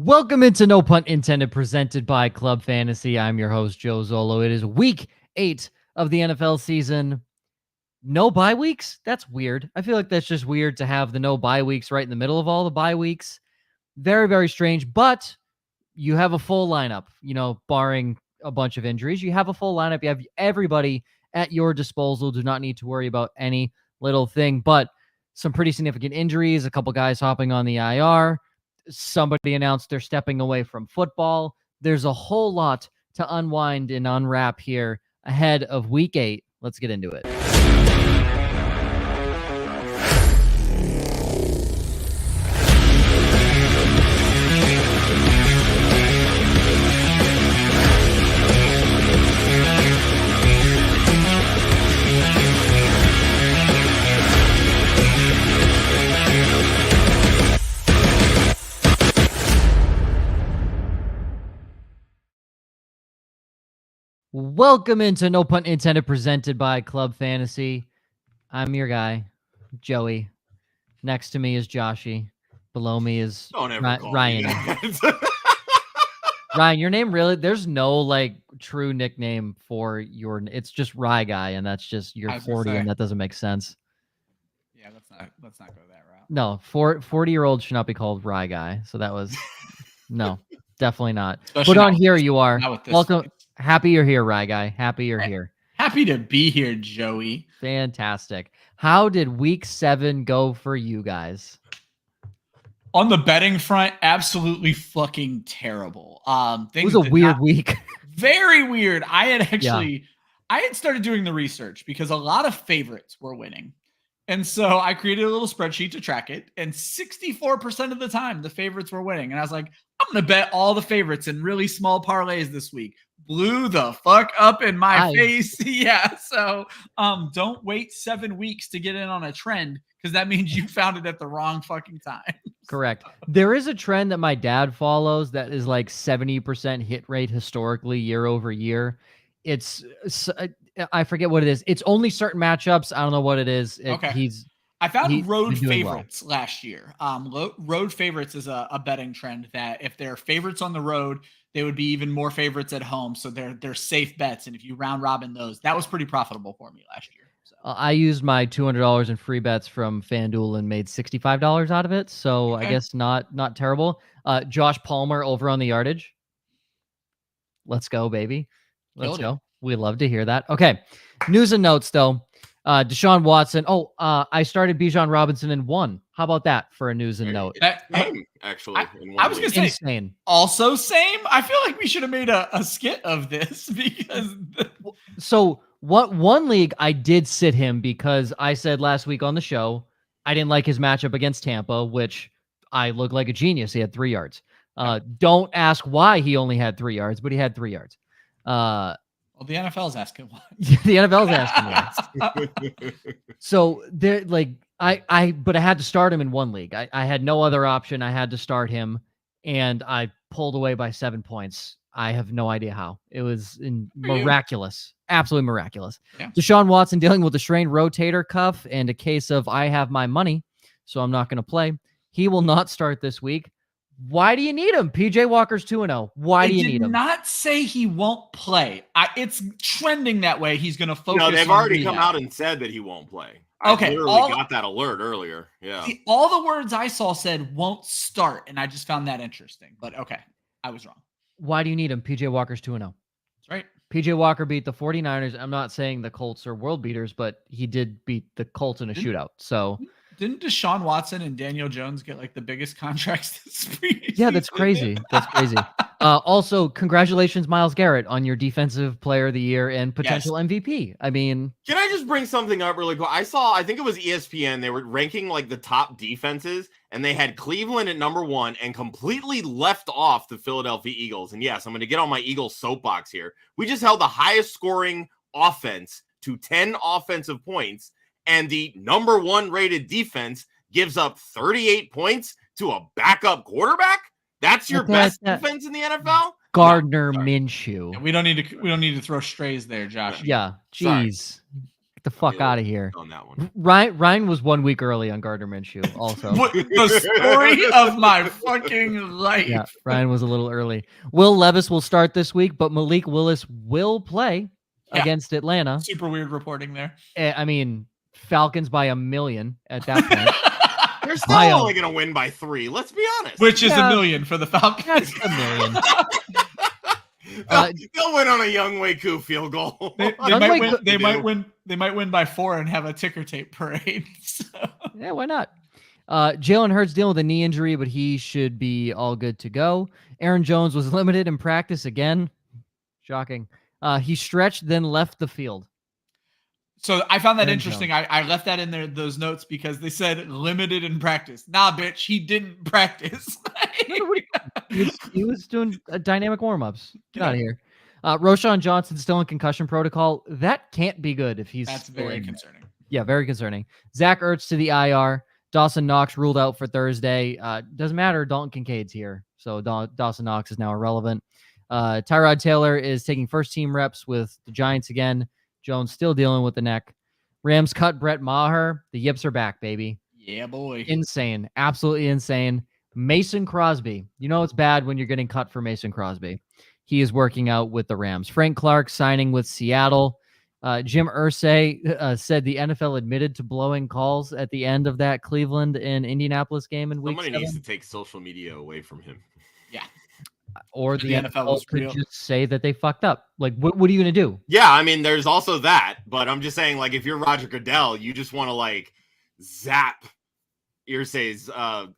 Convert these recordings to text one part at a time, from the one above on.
Welcome into No Punt Intended, presented by Club Fantasy. I'm your host, Joe Zollo. It is week 8 of the NFL season. No bye weeks? That's weird. I feel like that's just weird to have the no bye weeks right in the middle of all the bye weeks. Very, very strange, but you have a full lineup, barring a bunch of injuries. You have a full lineup. You have everybody at your disposal. Do not need to worry about any little thing, but some pretty significant injuries, a couple guys hopping on the IR. Somebody announced they're stepping away from football. There's a whole lot to unwind and unwrap here ahead of week 8. Let's get into it. Welcome into No Punt Intended, presented by Club Fantasy. I'm your guy, Joey. Next to me is Joshy. Below me is Ryan. Ryan, your name really, there's no true nickname for your, it's just Rye Guy, and that's just you're 40, and that doesn't make sense. Yeah, let's not go that route. No, 40-year-old should not be called Rye Guy. So that was, no, definitely not. Especially but on here you are. Welcome. Face. Happy you're here, Rye Guy. Happy you're here. Happy to be here, Joey. Fantastic. How did week 7 go for you guys? On the betting front, absolutely fucking terrible. It was a weird week. Very weird. I had started doing the research because a lot of favorites were winning. And so I created a little spreadsheet to track it. And 64% of the time, the favorites were winning. And I was like, I'm going to bet all the favorites in really small parlays this week. Blew the fuck up in my face. Yeah. So don't wait 7 weeks to get in on a trend, because that means you found it at the wrong fucking time. Correct. There is a trend that my dad follows that is like 70% hit rate historically year over year. I forget what it is. It's only certain matchups. I don't know what it is. I found road favorites last year. Road favorites is a betting trend that if they're favorites on the road, they would be even more favorites at home. So they're safe bets. And if you round robin those, that was pretty profitable for me last year. So. I used my $200 in free bets from FanDuel and made $65 out of it. So okay. I guess not terrible. Josh Palmer over on the yardage. Let's go, baby. Let's go. We love to hear that. Okay. News and notes, though. Deshaun Watson. I started Bijan Robinson in 1. How about that for a news and note? Actually. I was going to say, insane. Also same. I feel like we should have made a skit of this because. So one league I did sit him because I said last week on the show, I didn't like his matchup against Tampa, which I looked like a genius. He had 3 yards. Don't ask why he only had 3 yards, but he had 3 yards. Well, the NFL's asking why. The NFL's asking why. So they're like, but I had to start him in one league. I had no other option. I had to start him, and I pulled away by 7 points. I have no idea how. It was miraculous, absolutely miraculous. Yeah. Deshaun Watson dealing with a strained rotator cuff and a case of I have my money, so I'm not going to play. He will not start this week. Why do you need him? PJ Walker's 2-0. Why do you need him? Did not say he won't play. It's trending that way. He's going to focus. No, they've already come out and said that he won't play. Okay, I literally got that alert earlier. Yeah. See, all the words I saw said won't start, and I just found that interesting. But okay, I was wrong. Why do you need him? PJ Walker's 2-0. That's right. PJ Walker beat the 49ers. I'm not saying the Colts are world beaters, but he did beat the Colts in a shootout. So. Didn't Deshaun Watson and Daniel Jones get like the biggest contracts this preseason? Yeah, that's crazy. That's crazy. Also, congratulations, Myles Garrett, on your Defensive Player of the Year and potential MVP. I mean, can I just bring something up really quick? I think it was ESPN. They were ranking like the top defenses, and they had Cleveland at number 1 and completely left off the Philadelphia Eagles. And yes, I'm going to get on my Eagles soapbox here. We just held the highest scoring offense to 10 offensive points. And the number 1 rated defense gives up 38 points to a backup quarterback. That's your best defense in the NFL. Gardner Minshew. Yeah, we don't need to throw strays there, Josh. Yeah, jeez. Get the fuck out of here. On that one. Ryan was 1 week early on Gardner Minshew also. The story of my fucking life. Yeah, Ryan was a little early. Will Levis will start this week, but Malik Willis will play against Atlanta. Super weird reporting there. I mean, Falcons by 1 million at that point. They're still only going to win by 3. Let's be honest. Which is $1 million for the Falcons. That's $1 million. They'll win on a Young Waku field goal. They might win by 4 and have a ticker tape parade. So. Yeah, why not? Jalen Hurts dealing with a knee injury, but he should be all good to go. Aaron Jones was limited in practice again. Shocking. He stretched, then left the field. So I found that interesting. I left that in there, those notes, because they said limited in practice. Nah, bitch, he didn't practice. he was doing dynamic warm-ups. Get out of here. Roshan Johnson still in concussion protocol. That can't be good if he's. That's very concerning. Yeah, very concerning. Zach Ertz to the IR. Dawson Knox ruled out for Thursday. Doesn't matter. Dalton Kincaid's here, so Dawson Knox is now irrelevant. Tyrod Taylor is taking first-team reps with the Giants again. Jones still dealing with the neck. Rams cut Brett Maher. The Yips are back, baby. Yeah, boy. Insane. Absolutely insane. Mason Crosby. You know it's bad when you're getting cut for Mason Crosby. He is working out with the Rams. Frank Clark signing with Seattle. Jim Irsay said the NFL admitted to blowing calls at the end of that Cleveland and Indianapolis game in week 7. Somebody needs to take social media away from him. Yeah. Or the NFL could just say that they fucked up. Like, what are you going to do? Yeah, I mean, there's also that. But I'm just saying, like, if you're Roger Goodell, you just want to, like, zap Irsay's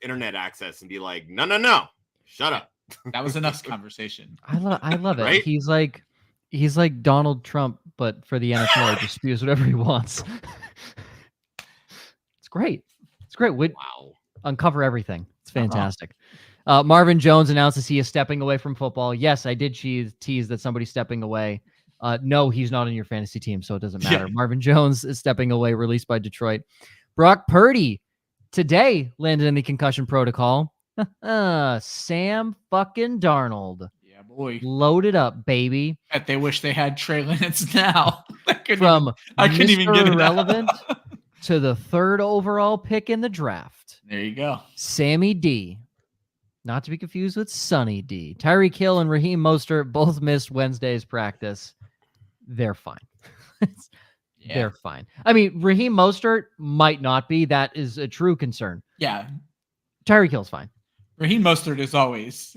internet access and be like, no, shut up. That was enough conversation. I love it. Right? He's like Donald Trump, but for the NFL, just spews whatever he wants. It's great. Wow. Uncover everything. It's fantastic. Marvin Jones announces he is stepping away from football. Yes, I did tease that somebody's stepping away. No, he's not on your fantasy team, so it doesn't matter. Yeah. Marvin Jones is stepping away, released by Detroit. Brock Purdy today landed in the concussion protocol. Sam fucking Darnold. Yeah, boy. Loaded up, baby. Bet they wish they had Trey Lance now. I couldn't even get irrelevant to the 3rd overall pick in the draft. There you go. Sammy D. Not to be confused with Sonny D. Tyreek Hill and Raheem Mostert both missed Wednesday's practice. They're fine. They're fine. I mean, Raheem Mostert might not be. That is a true concern. Yeah. Tyreek Hill's fine. Raheem Mostert is always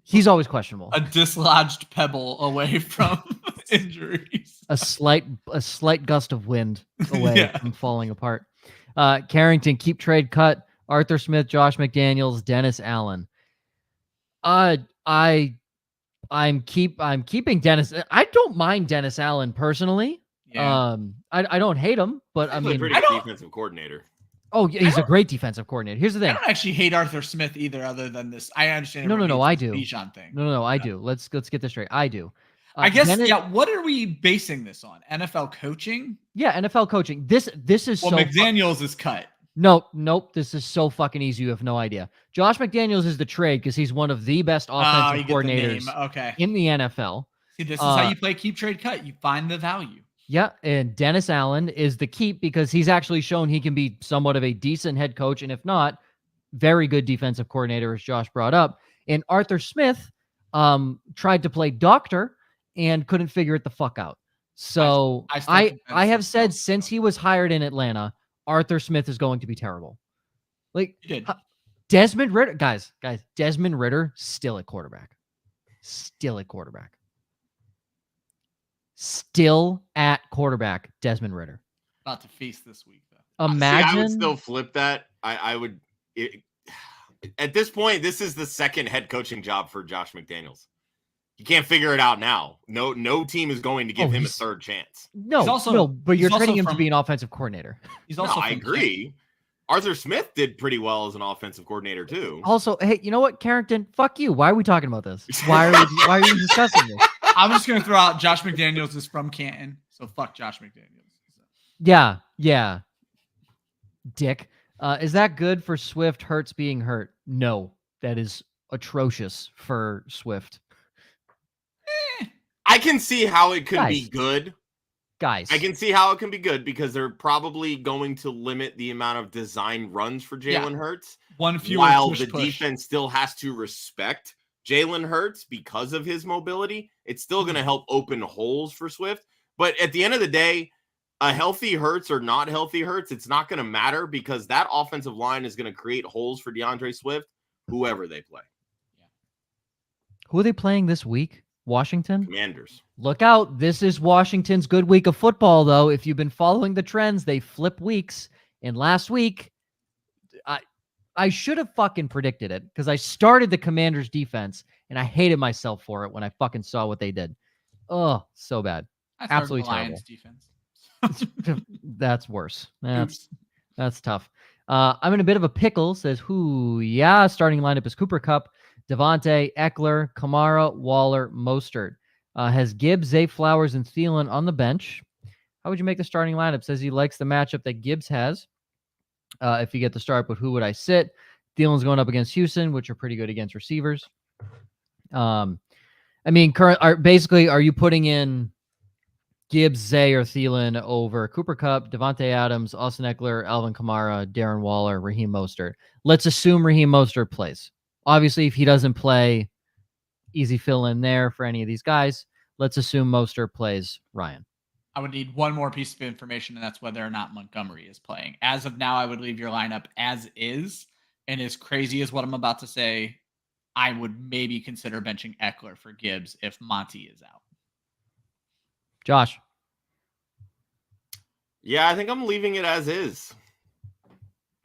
he's always questionable. A dislodged pebble away from injuries. A slight gust of wind away from falling apart. Carrington, keep trade cut. Arthur Smith, Josh McDaniels, Dennis Allen. I'm keeping Dennis. I don't mind Dennis Allen personally. Yeah. I don't hate him, but I mean, pretty good defensive coordinator. Oh, yeah, he's a great defensive coordinator. Here's the thing. I don't actually hate Arthur Smith either, other than this. I understand. No, I do. Bijan thing. No, I do. Let's get this straight. I do. I guess. What are we basing this on? NFL coaching? Yeah, NFL coaching. This is well, McDaniels is cut. Nope. This is so fucking easy. You have no idea. Josh McDaniels is the trade because he's one of the best offensive coordinators in the NFL. See, this is how you play keep trade cut. You find the value. Yeah, and Dennis Allen is the keep because he's actually shown he can be somewhat of a decent head coach, and if not, very good defensive coordinator, as Josh brought up. And Arthur Smith tried to play doctor and couldn't figure it the fuck out. So I have said since he was hired in Atlanta, Arthur Smith is going to be terrible. Like Desmond Ridder, guys, Desmond Ridder still at quarterback. Still at quarterback, Desmond Ridder. About to feast this week, though. Imagine. I would still flip that. I would. At this point, this is the second head coaching job for Josh McDaniels. You can't figure it out now. No team is going to give him a third chance. But you're training him to be an offensive coordinator. He's also. I agree. Arthur Smith did pretty well as an offensive coordinator too. Also, hey, you know what, Carrington? Fuck you. Why are we talking about this? Why are you discussing this? I'm just going to throw out Josh McDaniels is from Canton, so fuck Josh McDaniels. Yeah. Dick. Is that good for Swift? Hurts being hurt? No, that is atrocious for Swift. I can see how it could be good. guys. I can see how it can be good because they're probably going to limit the amount of design runs for Jalen Hurts. One fewer while push. Defense still has to respect Jalen Hurts because of his mobility. It's still going to help open holes for Swift. But at the end of the day, a healthy Hurts or not healthy Hurts, it's not going to matter because that offensive line is going to create holes for DeAndre Swift, whoever they play. Who are they playing this week? Washington? Commanders. Look out. This is Washington's good week of football, though. If you've been following the trends, they flip weeks. And last week, I should have fucking predicted it because I started the Commanders defense and I hated myself for it when I fucking saw what they did. Oh, so bad. Absolutely terrible. Lions defense. That's worse. That's tough. I'm in a bit of a pickle, says who? Yeah, starting lineup is Cooper Kupp, Devontae, Ekeler, Kamara, Waller, Mostert. Has Gibbs, Zay Flowers, and Thielen on the bench. How would you make the starting lineup? Says he likes the matchup that Gibbs has. If you get the start, but who would I sit? Thielen's going up against Houston, which are pretty good against receivers. I mean, are you putting in Gibbs, Zay, or Thielen over Cooper Kupp, Devontae Adams, Austin Ekeler, Alvin Kamara, Darren Waller, Raheem Mostert? Let's assume Raheem Mostert plays. Obviously, if he doesn't play, easy fill in there for any of these guys. Let's assume Mostert plays. Ryan. I would need one more piece of information, and that's whether or not Montgomery is playing. As of now, I would leave your lineup as is. And as crazy as what I'm about to say, I would maybe consider benching Ekeler for Gibbs if Monty is out. Josh. Yeah, I think I'm leaving it as is.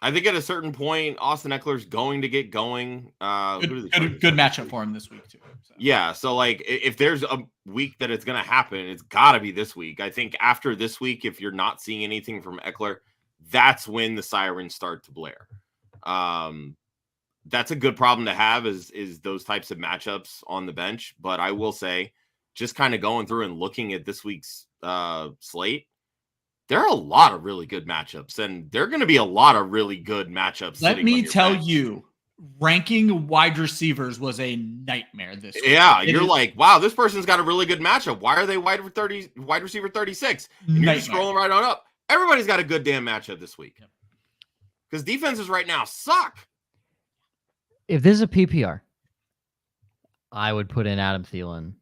I think at a certain point, Austin Eckler's going to get going. Good matchup for him this week, too. So. Yeah, so like if there's a week that it's going to happen, it's got to be this week. I think after this week, if you're not seeing anything from Ekeler, that's when the sirens start to blare. That's a good problem to have is those types of matchups on the bench. But I will say, just kind of going through and looking at this week's slate, there are a lot of really good matchups, and there are going to be a lot of really good matchups. Let me tell you, ranking wide receivers was a nightmare this week. Yeah, you're like, wow, this person's got a really good matchup. Why are they wide receiver 36? And you're just scrolling right on up. Everybody's got a good damn matchup this week. Because defenses right now suck. If this is a PPR, I would put in Adam Thielen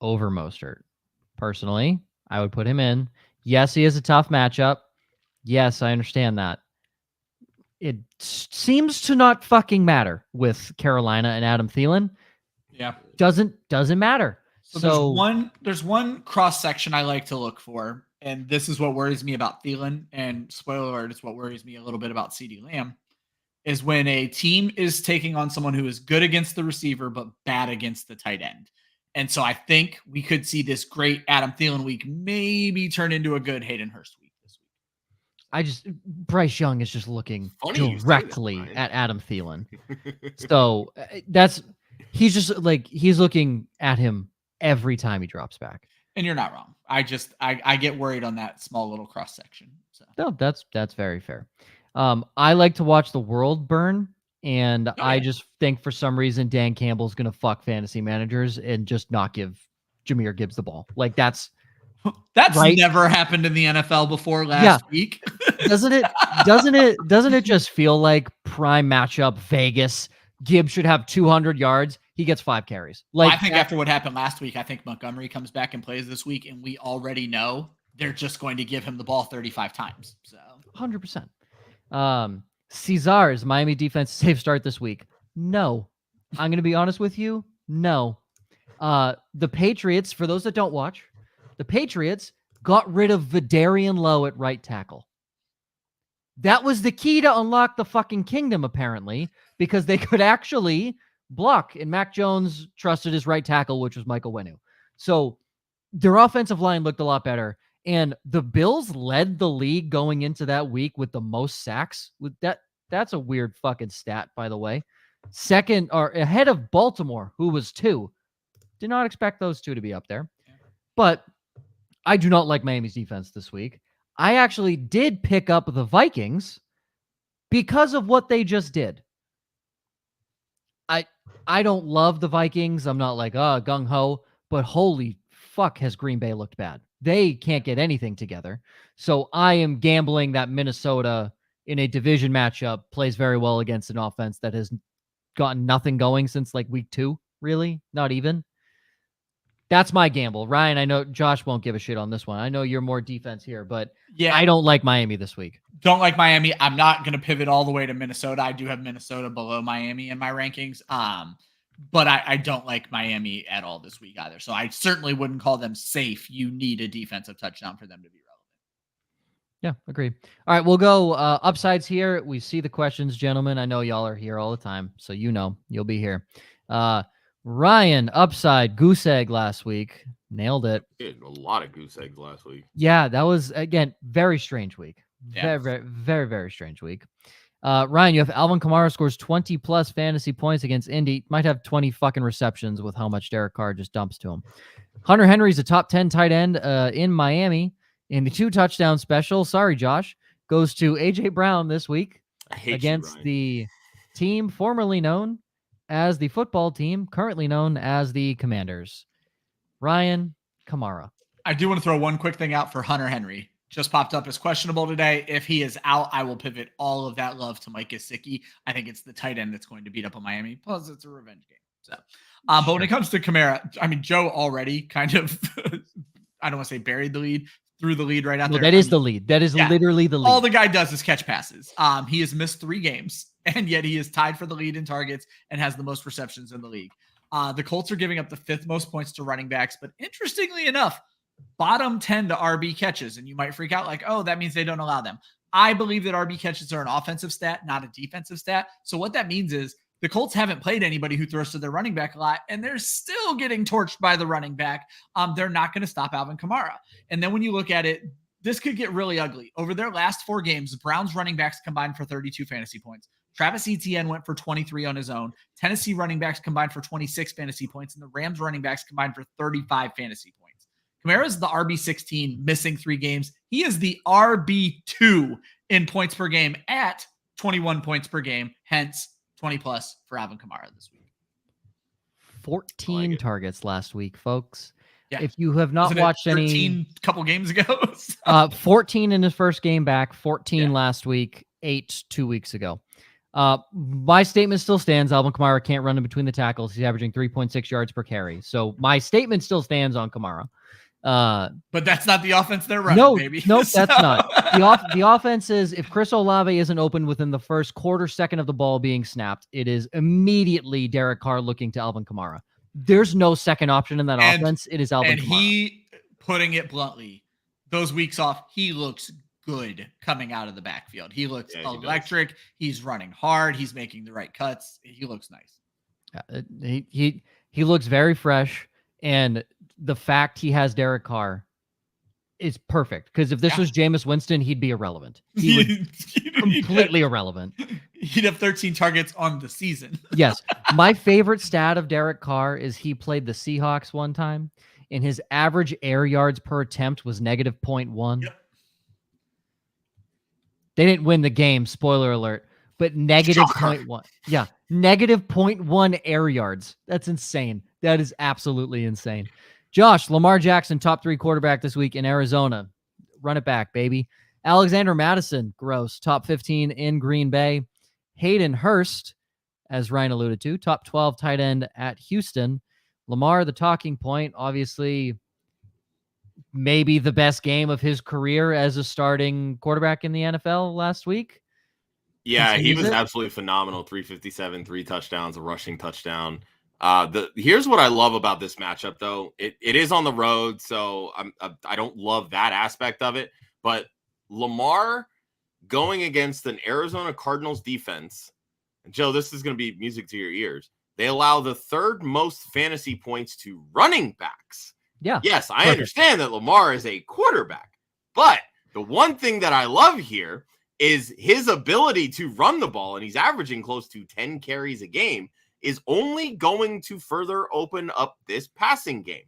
over Mostert. Personally, I would put him in. Yes, he is a tough matchup. Yes, I understand that. It seems to not fucking matter with Carolina and Adam Thielen. Yeah. Doesn't matter. So there's one cross section I like to look for, and this is what worries me about Thielen, and spoiler alert, it's what worries me a little bit about CeeDee Lamb, is when a team is taking on someone who is good against the receiver but bad against the tight end. And so I think we could see this great Adam Thielen week maybe turn into a good Hayden Hurst week this week. Bryce Young is just looking directly at Adam Thielen. So he's looking at him every time he drops back. And you're not wrong. I get worried on that small little cross section. So no, that's very fair. I like to watch the world burn. And I just think for some reason Dan Campbell's going to fuck fantasy managers and just not give Jahmyr Gibbs the ball. Like that's right? Never happened in the NFL before last week. Doesn't it just feel like prime matchup Vegas? Gibbs should have 200 yards. He gets 5 carries. Like I think after what happened last week, I think Montgomery comes back and plays this week, and we already know they're just going to give him the ball 35 times. So 100%. Cesar's Miami defense safe start this week. No. I'm going to be honest with you. No. The Patriots, for those that don't watch, the Patriots got rid of Vidarian Lowe at right tackle. That was the key to unlock the fucking kingdom, apparently, because they could actually block, and Mac Jones trusted his right tackle, which was Michael Wenu. So their offensive line looked a lot better. And the Bills led the league going into that week with the most sacks. With that's a weird fucking stat, by the way. Second or ahead of Baltimore, who was 2. Did not expect those 2 to be up there. But I do not like Miami's defense this week. I actually did pick up the Vikings because of what they just did. I don't love the Vikings. I'm not like, gung-ho, but holy fuck has Green Bay looked bad. They can't get anything together. So I am gambling that Minnesota in a division matchup plays very well against an offense that has gotten nothing going since like week 2, really, not even. That's my gamble. Ryan, I know Josh won't give a shit on this one. I know you're more defense here, but yeah, I don't like Miami this week. Don't like Miami. I'm not going to pivot all the way to Minnesota. I do have Minnesota below Miami in my rankings. But I don't like Miami at all this week either. So I certainly wouldn't call them safe. You need a defensive touchdown for them to be relevant. Yeah, agree. All right, we'll go upsides here. We see the questions, gentlemen. I know y'all are here all the time, so you'll be here. Ryan, upside, goose egg last week. Nailed it. Dude, a lot of goose eggs last week. Yeah, that was, again, very strange week. Yeah. Very, very, very, very strange week. Ryan, you have Alvin Kamara scores 20 plus fantasy points against Indy. Might have 20 fucking receptions with how much Derek Carr just dumps to him. Hunter Henry's a top 10 tight end in Miami in the 2 touchdown special. Sorry, Josh. Goes to A.J. Brown this week against the team formerly known as the football team, currently known as the Commanders. Ryan, Kamara. I do want to throw one quick thing out for Hunter Henry. Just popped up as questionable today. If he is out, I will pivot all of that love to Mike Gesicki. I think it's the tight end that's going to beat up on Miami. Plus, it's a revenge game. So, but when it comes to Kamara, I mean, Joe already kind of, I don't want to say buried the lead, threw the lead right out there. That is the lead. That is literally the lead. All the guy does is catch passes. He has missed 3 games, and yet he is tied for the lead in targets and has the most receptions in the league. The Colts are giving up the 5th most points to running backs, but interestingly enough, bottom 10 to RB catches. And you might freak out like, oh, that means they don't allow them. I believe that RB catches are an offensive stat, not a defensive stat. So what that means is the Colts haven't played anybody who throws to their running back a lot, and they're still getting torched by the running back. They're not going to stop Alvin Kamara. And then when you look at it, this could get really ugly. Over their last 4 games, Browns running backs combined for 32 fantasy points. Travis Etienne went for 23 on his own. Tennessee running backs combined for 26 fantasy points, and the Rams running backs combined for 35 fantasy points. Kamara is the RB16, missing 3 games. He is the RB2 in points per game at 21 points per game, hence 20 plus for Alvin Kamara this week. 14 targets last week, folks. Yeah. If you have not watched 13 couple games ago. 14 in his first game back, 14 last week, 8 2 weeks ago. My statement still stands. Alvin Kamara can't run in between the tackles. He's averaging 3.6 yards per carry. So my statement still stands on Kamara. But that's not the offense they're running, baby. Nope, that's not. The offense is, if Chris Olave isn't open within the first quarter second of the ball being snapped, it is immediately Derek Carr looking to Alvin Kamara. There's no second option in that offense. It is Alvin Kamara. And he, putting it bluntly, those weeks off, he looks good coming out of the backfield. He looks electric. He's running hard. He's making the right cuts. He looks nice. He looks very fresh, and the fact he has Derek Carr is perfect, because if this was Jameis Winston, he'd be irrelevant. He would completely irrelevant. He'd have 13 targets on the season. Yes. My favorite stat of Derek Carr is he played the Seahawks one time, and his average air yards per attempt was negative 0.1. Yep. They didn't win the game, spoiler alert, but negative 0.1. Yeah, negative 0.1 air yards. That's insane. That is absolutely insane. Josh, Lamar Jackson, top 3 quarterback this week in Arizona. Run it back, baby. Alexander Mattison, gross, top 15 in Green Bay. Hayden Hurst, as Ryan alluded to, top 12 tight end at Houston. Lamar, the talking point, obviously maybe the best game of his career as a starting quarterback in the NFL last week. Yeah, he was absolutely phenomenal. 357, 3 touchdowns, a rushing touchdown. Here's what I love about this matchup, though. It is on the road, so I don't love that aspect of it. But Lamar going against an Arizona Cardinals defense, and Joe, this is going to be music to your ears. They allow the 3rd most fantasy points to running backs. Yeah. Yes, I understand that Lamar is a quarterback, but the one thing that I love here is his ability to run the ball, and he's averaging close to 10 carries a game, is only going to further open up this passing game.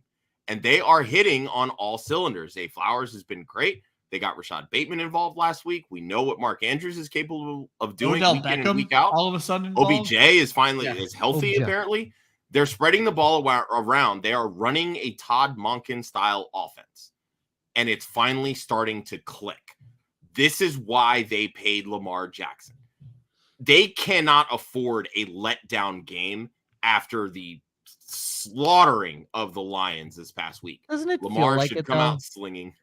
And they are hitting on all cylinders. Zay Flowers has been great. They got Rashad Bateman involved last week. We know what Mark Andrews is capable of doing week in and week out. All of a sudden involved. OBJ is finally is healthy, apparently. They're spreading the ball around. They are running a Todd Monken style offense. and it's finally starting to click. This is why they paid Lamar Jackson. They cannot afford a letdown game after the slaughtering of the Lions this past week. Doesn't it Lamar feel like should it, come though? out slinging.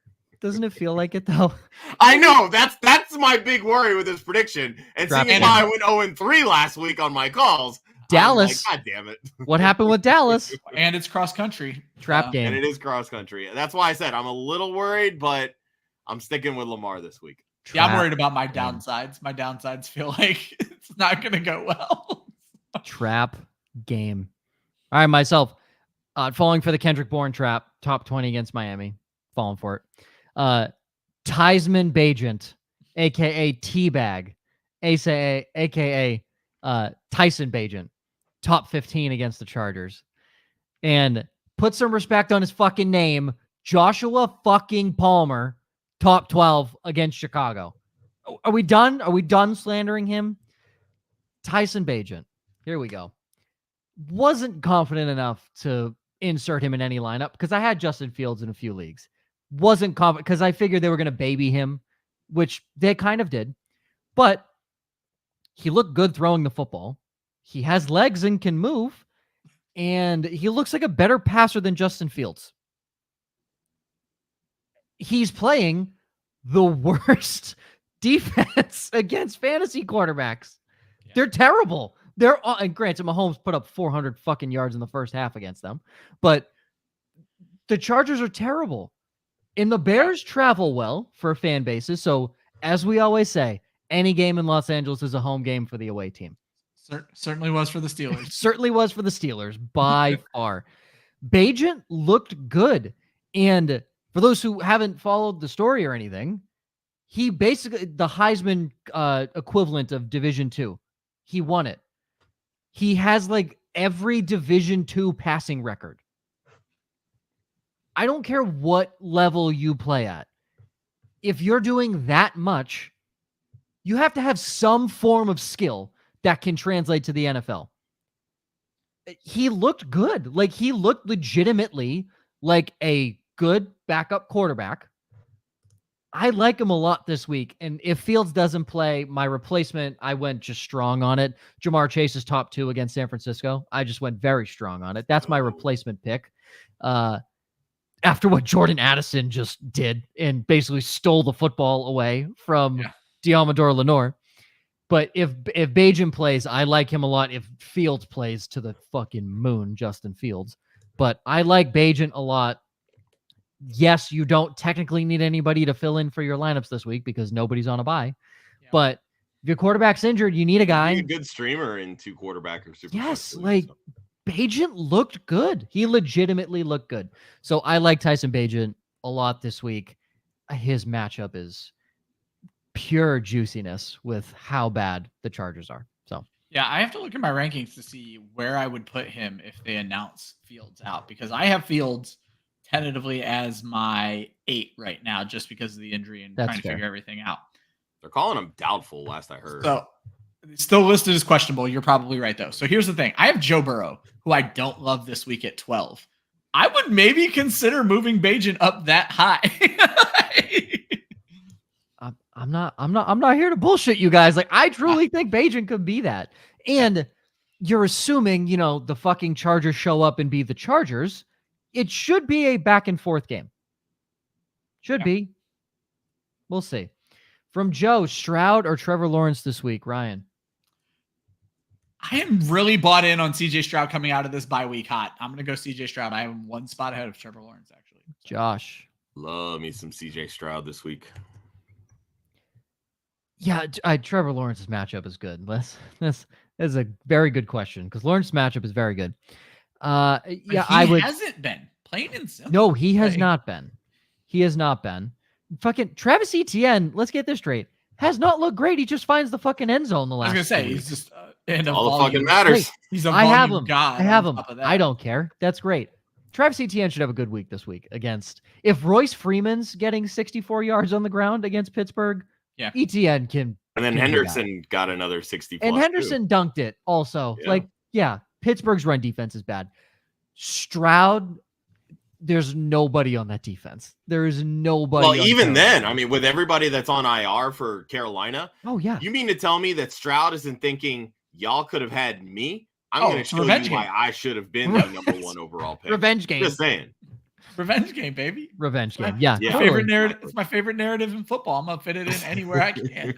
Doesn't it feel like it, though? I know. That's my big worry with this prediction. And seeing as I went 0-3 last week on my calls, Dallas. I'm like, God damn it. What happened with Dallas? And it's cross country. Trap game. And it is cross country. That's why I said I'm a little worried, but I'm sticking with Lamar this week. Yeah, I'm worried about my downsides. My downsides feel like it's not going to go well. Trap game. All right, myself. Falling for the Kendrick Bourne trap. Top 20 against Miami. Falling for it. Tyson Badgent, a.k.a. Teabag, a.k.a. Tyson Badgent. Top 15 against the Chargers. And put some respect on his fucking name. Joshua fucking Palmer. Top 12 against Chicago. Are we done? Are we done slandering him? Tyson Badgent. Here we go. Wasn't confident enough to insert him in any lineup because I had Justin Fields in a few leagues. Wasn't confident because I figured they were going to baby him, which they kind of did. But he looked good throwing the football. He has legs and can move. And he looks like a better passer than Justin Fields. He's playing the worst defense against fantasy quarterbacks. Yeah. They're terrible. And granted, Mahomes put up 400 fucking yards in the first half against them, but the Chargers are terrible. And the Bears travel well for fan bases. So as we always say, any game in Los Angeles is a home game for the away team. Certainly was for the Steelers. Certainly was for the Steelers by far. Badgent looked good. And for those who haven't followed the story or anything, he basically, the Heisman equivalent of Division II, he won it. He has like every Division II passing record. I don't care what level you play at. If you're doing that much, you have to have some form of skill that can translate to the NFL. He looked good. Like he looked legitimately like a good backup quarterback. I like him a lot this week. And if Fields doesn't play, my replacement, I went just strong on it. Jamar Chase is top 2 against San Francisco. I just went very strong on it. That's my replacement pick. After what Jordan Addison just did and basically stole the football away from Deommodore Lenoir. But if Badgent plays, I like him a lot. If Fields plays to the fucking moon, Justin Fields. But I like Badgent a lot. Yes, you don't technically need anybody to fill in for your lineups this week because nobody's on a bye. Yeah. But if your quarterback's injured, you need a guy. A good streamer in 2 quarterback or super. Yes, like Badgent looked good. He legitimately looked good. So I like Tyson Badgent a lot this week. His matchup is pure juiciness with how bad the Chargers are. So yeah, I have to look at my rankings to see where I would put him if they announce Fields out because I have Fields tentatively as my 8 right now, just because of the injury and trying to figure everything out. They're calling him doubtful, last I heard. So still listed as questionable. You're probably right, though. So here's the thing. I have Joe Burrow, who I don't love this week at 12. I would maybe consider moving Badgent up that high. I'm not here to bullshit you guys. Like, I truly think Badgent could be that. And you're assuming, the fucking Chargers show up and be the Chargers. It should be a back and forth game. Should be. We'll see. From Joe, Stroud or Trevor Lawrence this week, Ryan? I am really bought in on CJ Stroud coming out of this bye week hot. I'm going to go CJ Stroud. I am 1 spot ahead of Trevor Lawrence, actually. Josh. Love me some CJ Stroud this week. Yeah, Trevor Lawrence's matchup is good. This is a very good question because Lawrence's matchup is very good. He hasn't been plain and simple. No, he has not been. He has not been. Fucking Travis Etienne, let's get this straight, has not looked great. He just finds the fucking end zone the last. I was gonna say he's just all the fucking matters. Hey, he's a I have him. God I have him. I don't care. That's great. Travis Etienne should have a good week this week against. If Royce Freeman's getting 64 yards on the ground against Pittsburgh, Etienne can. And then Henderson got another 60. And Henderson dunked it also. Pittsburgh's run defense is bad. Stroud, there's nobody on that defense. There is nobody. Well, on even Carolina. then, I mean, with everybody that's on IR for Carolina. Oh yeah. You mean to tell me that Stroud isn't thinking y'all could have had me? I'm going to show you why I should have been the number 1 overall pick. Revenge game. Just saying. Revenge game, baby. Revenge game. Yeah. My favorite narrative. It's my favorite narrative in football. I'm gonna fit it in anywhere I can.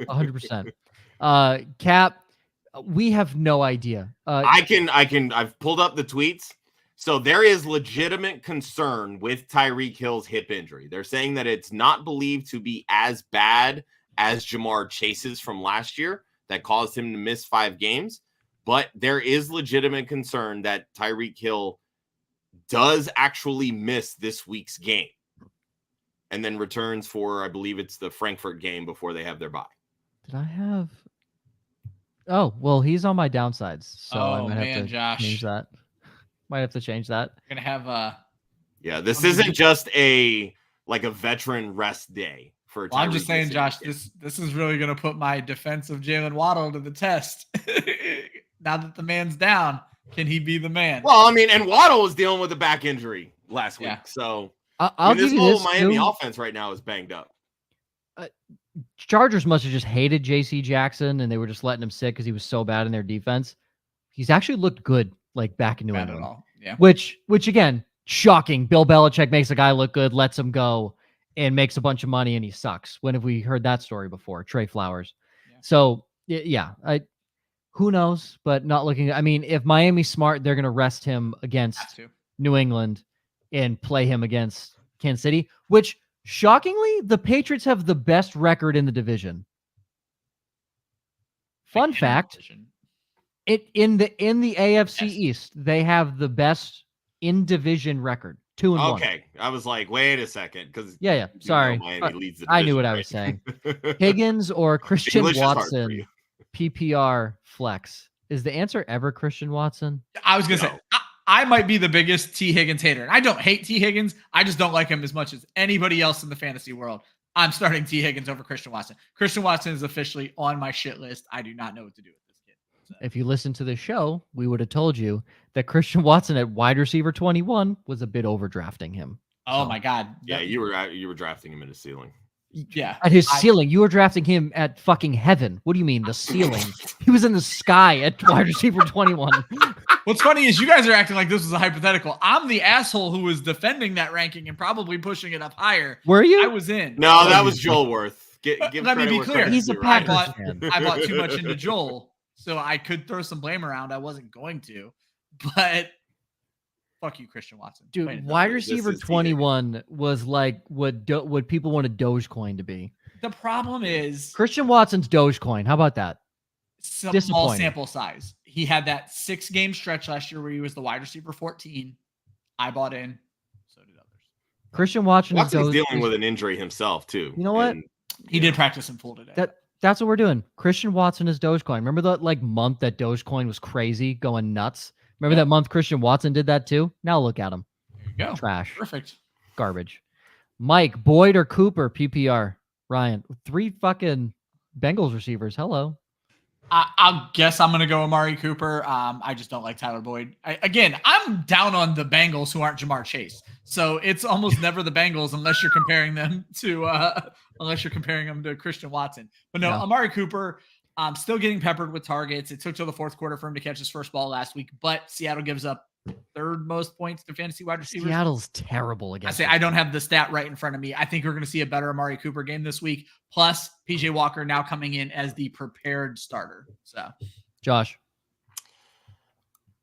100%. Cap, we have no idea. I've pulled up the tweets. So there is legitimate concern with Tyreek Hill's hip injury. They're saying that it's not believed to be as bad as Ja'Marr Chase's from last year that caused him to miss 5 games. But there is legitimate concern that Tyreek Hill does actually miss this week's game and then returns for, I believe it's the Frankfurt game before they have their bye. Did I have? Oh, well, he's on my downsides. So I might have to change that. Might have to change that. We're going to have yeah, this isn't just a veteran rest day for I'm just saying, Josh, this is really going to put my defense of Jalen Waddle to the test. Now that the man's down, can he be the man? Well, I mean, and Waddle was dealing with a back injury last week. So this whole Miami offense right now is banged up. Chargers must have just hated J.C. Jackson, and they were just letting him sit because he was so bad in their defense. He's actually looked good, back in New England. Yeah. Which again, shocking. Bill Belichick makes a guy look good, lets him go, and makes a bunch of money, and he sucks. When have we heard that story before? Trey Flowers. Yeah. So yeah, who knows? But not looking. I mean, if Miami's smart, they're going to rest him against New England and play him against Kansas City, which. Shockingly, the Patriots have the best record in the division. Fun fact: in the AFC East, they have the best in division record, 2-1. Okay, I was like, wait a second, because yeah. Sorry, Miami leads the division, I knew what I was saying. Higgins or Christian Watson, PPR flex. Is the answer ever Christian Watson? I was gonna say. I might be the biggest T. Higgins hater. And I don't hate T. Higgins. I just don't like him as much as anybody else in the fantasy world. I'm starting T. Higgins over Christian Watson. Christian Watson is officially on my shit list. I do not know what to do with this kid. So. If you listened to the show, we would have told you that Christian Watson at wide receiver 21 was a bit overdrafting him. Oh my God. Yeah, you were drafting him in his ceiling. Yeah. At his ceiling. You were drafting him at fucking heaven. What do you mean, the ceiling? He was in the sky at wide receiver 21. What's funny is you guys are acting like this was a hypothetical. I'm the asshole who was defending that ranking and probably pushing it up higher. Were you? I was in. No, that was Joel Worth. Let me be clear. He's a Packers fan. I bought too much into Joel, so I could throw some blame around. I wasn't going to, but fuck you, Christian Watson. Dude, wide receiver 21 was like what people wanted Dogecoin to be. The problem is Christian Watson's Dogecoin. How about that? Small sample size. He had that 6-game stretch last year where he was the wide receiver 14. I bought in. So did others. Christian Watson's dealing with an injury himself too. You know what? He did practice in full today. That's what we're doing. Christian Watson is Dogecoin. Remember that month that Dogecoin was crazy, going nuts? Remember that month Christian Watson did that too? Now look at him. There you go. Trash. Perfect. Garbage. Mike, Boyd or Cooper, PPR. Ryan, 3 fucking Bengals receivers. Hello. I'll guess I'm going to go Amari Cooper. I just don't like Tyler Boyd. I'm down on the Bengals who aren't Ja'Marr Chase. So it's almost never the Bengals unless you're comparing them to Christian Watson. But no, Amari Cooper, still getting peppered with targets. It took till the fourth quarter for him to catch his first ball last week, but Seattle gives up 3rd most points to fantasy wide receivers. Seattle's terrible against. I don't have the stat right in front of me. I think we're going to see a better Amari Cooper game this week. Plus PJ Walker now coming in as the prepared starter. So, Josh,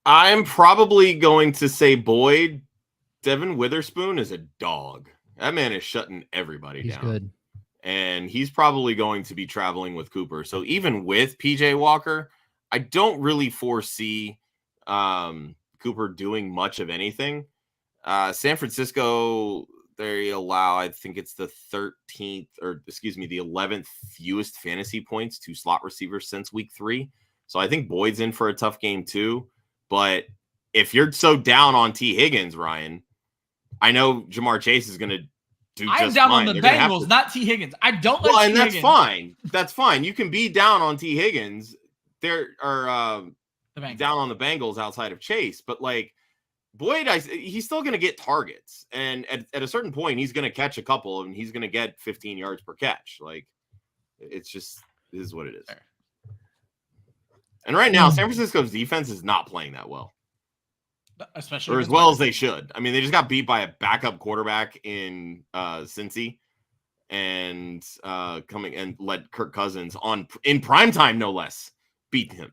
I'm probably going to say Boyd. Devin Witherspoon is a dog. That man is shutting everybody down. He's good. And he's probably going to be traveling with Cooper. So even with PJ Walker, I don't really foresee Cooper doing much of anything. San Francisco, they allow, I think it's the 11th fewest fantasy points to slot receivers since week 3. So I think Boyd's in for a tough game too. But if you're so down on T. Higgins, Ryan, I know Ja'Marr Chase is going to do just fine. I'm down on the Bengals, not T. Higgins. I don't like T. And that's Higgins. fine. That's fine. You can be down on T. Higgins. There are down on the Bengals outside of Chase, but Boyd, he's still going to get targets. And at a certain point, he's going to catch a couple and he's going to get 15 yards per catch. Like, it's just, this is what it is. And right now, San Francisco's defense is not playing that well. Especially or as well as they should. I mean, they just got beat by a backup quarterback in Cincy and coming and let Kirk Cousins in primetime, no less, beat him.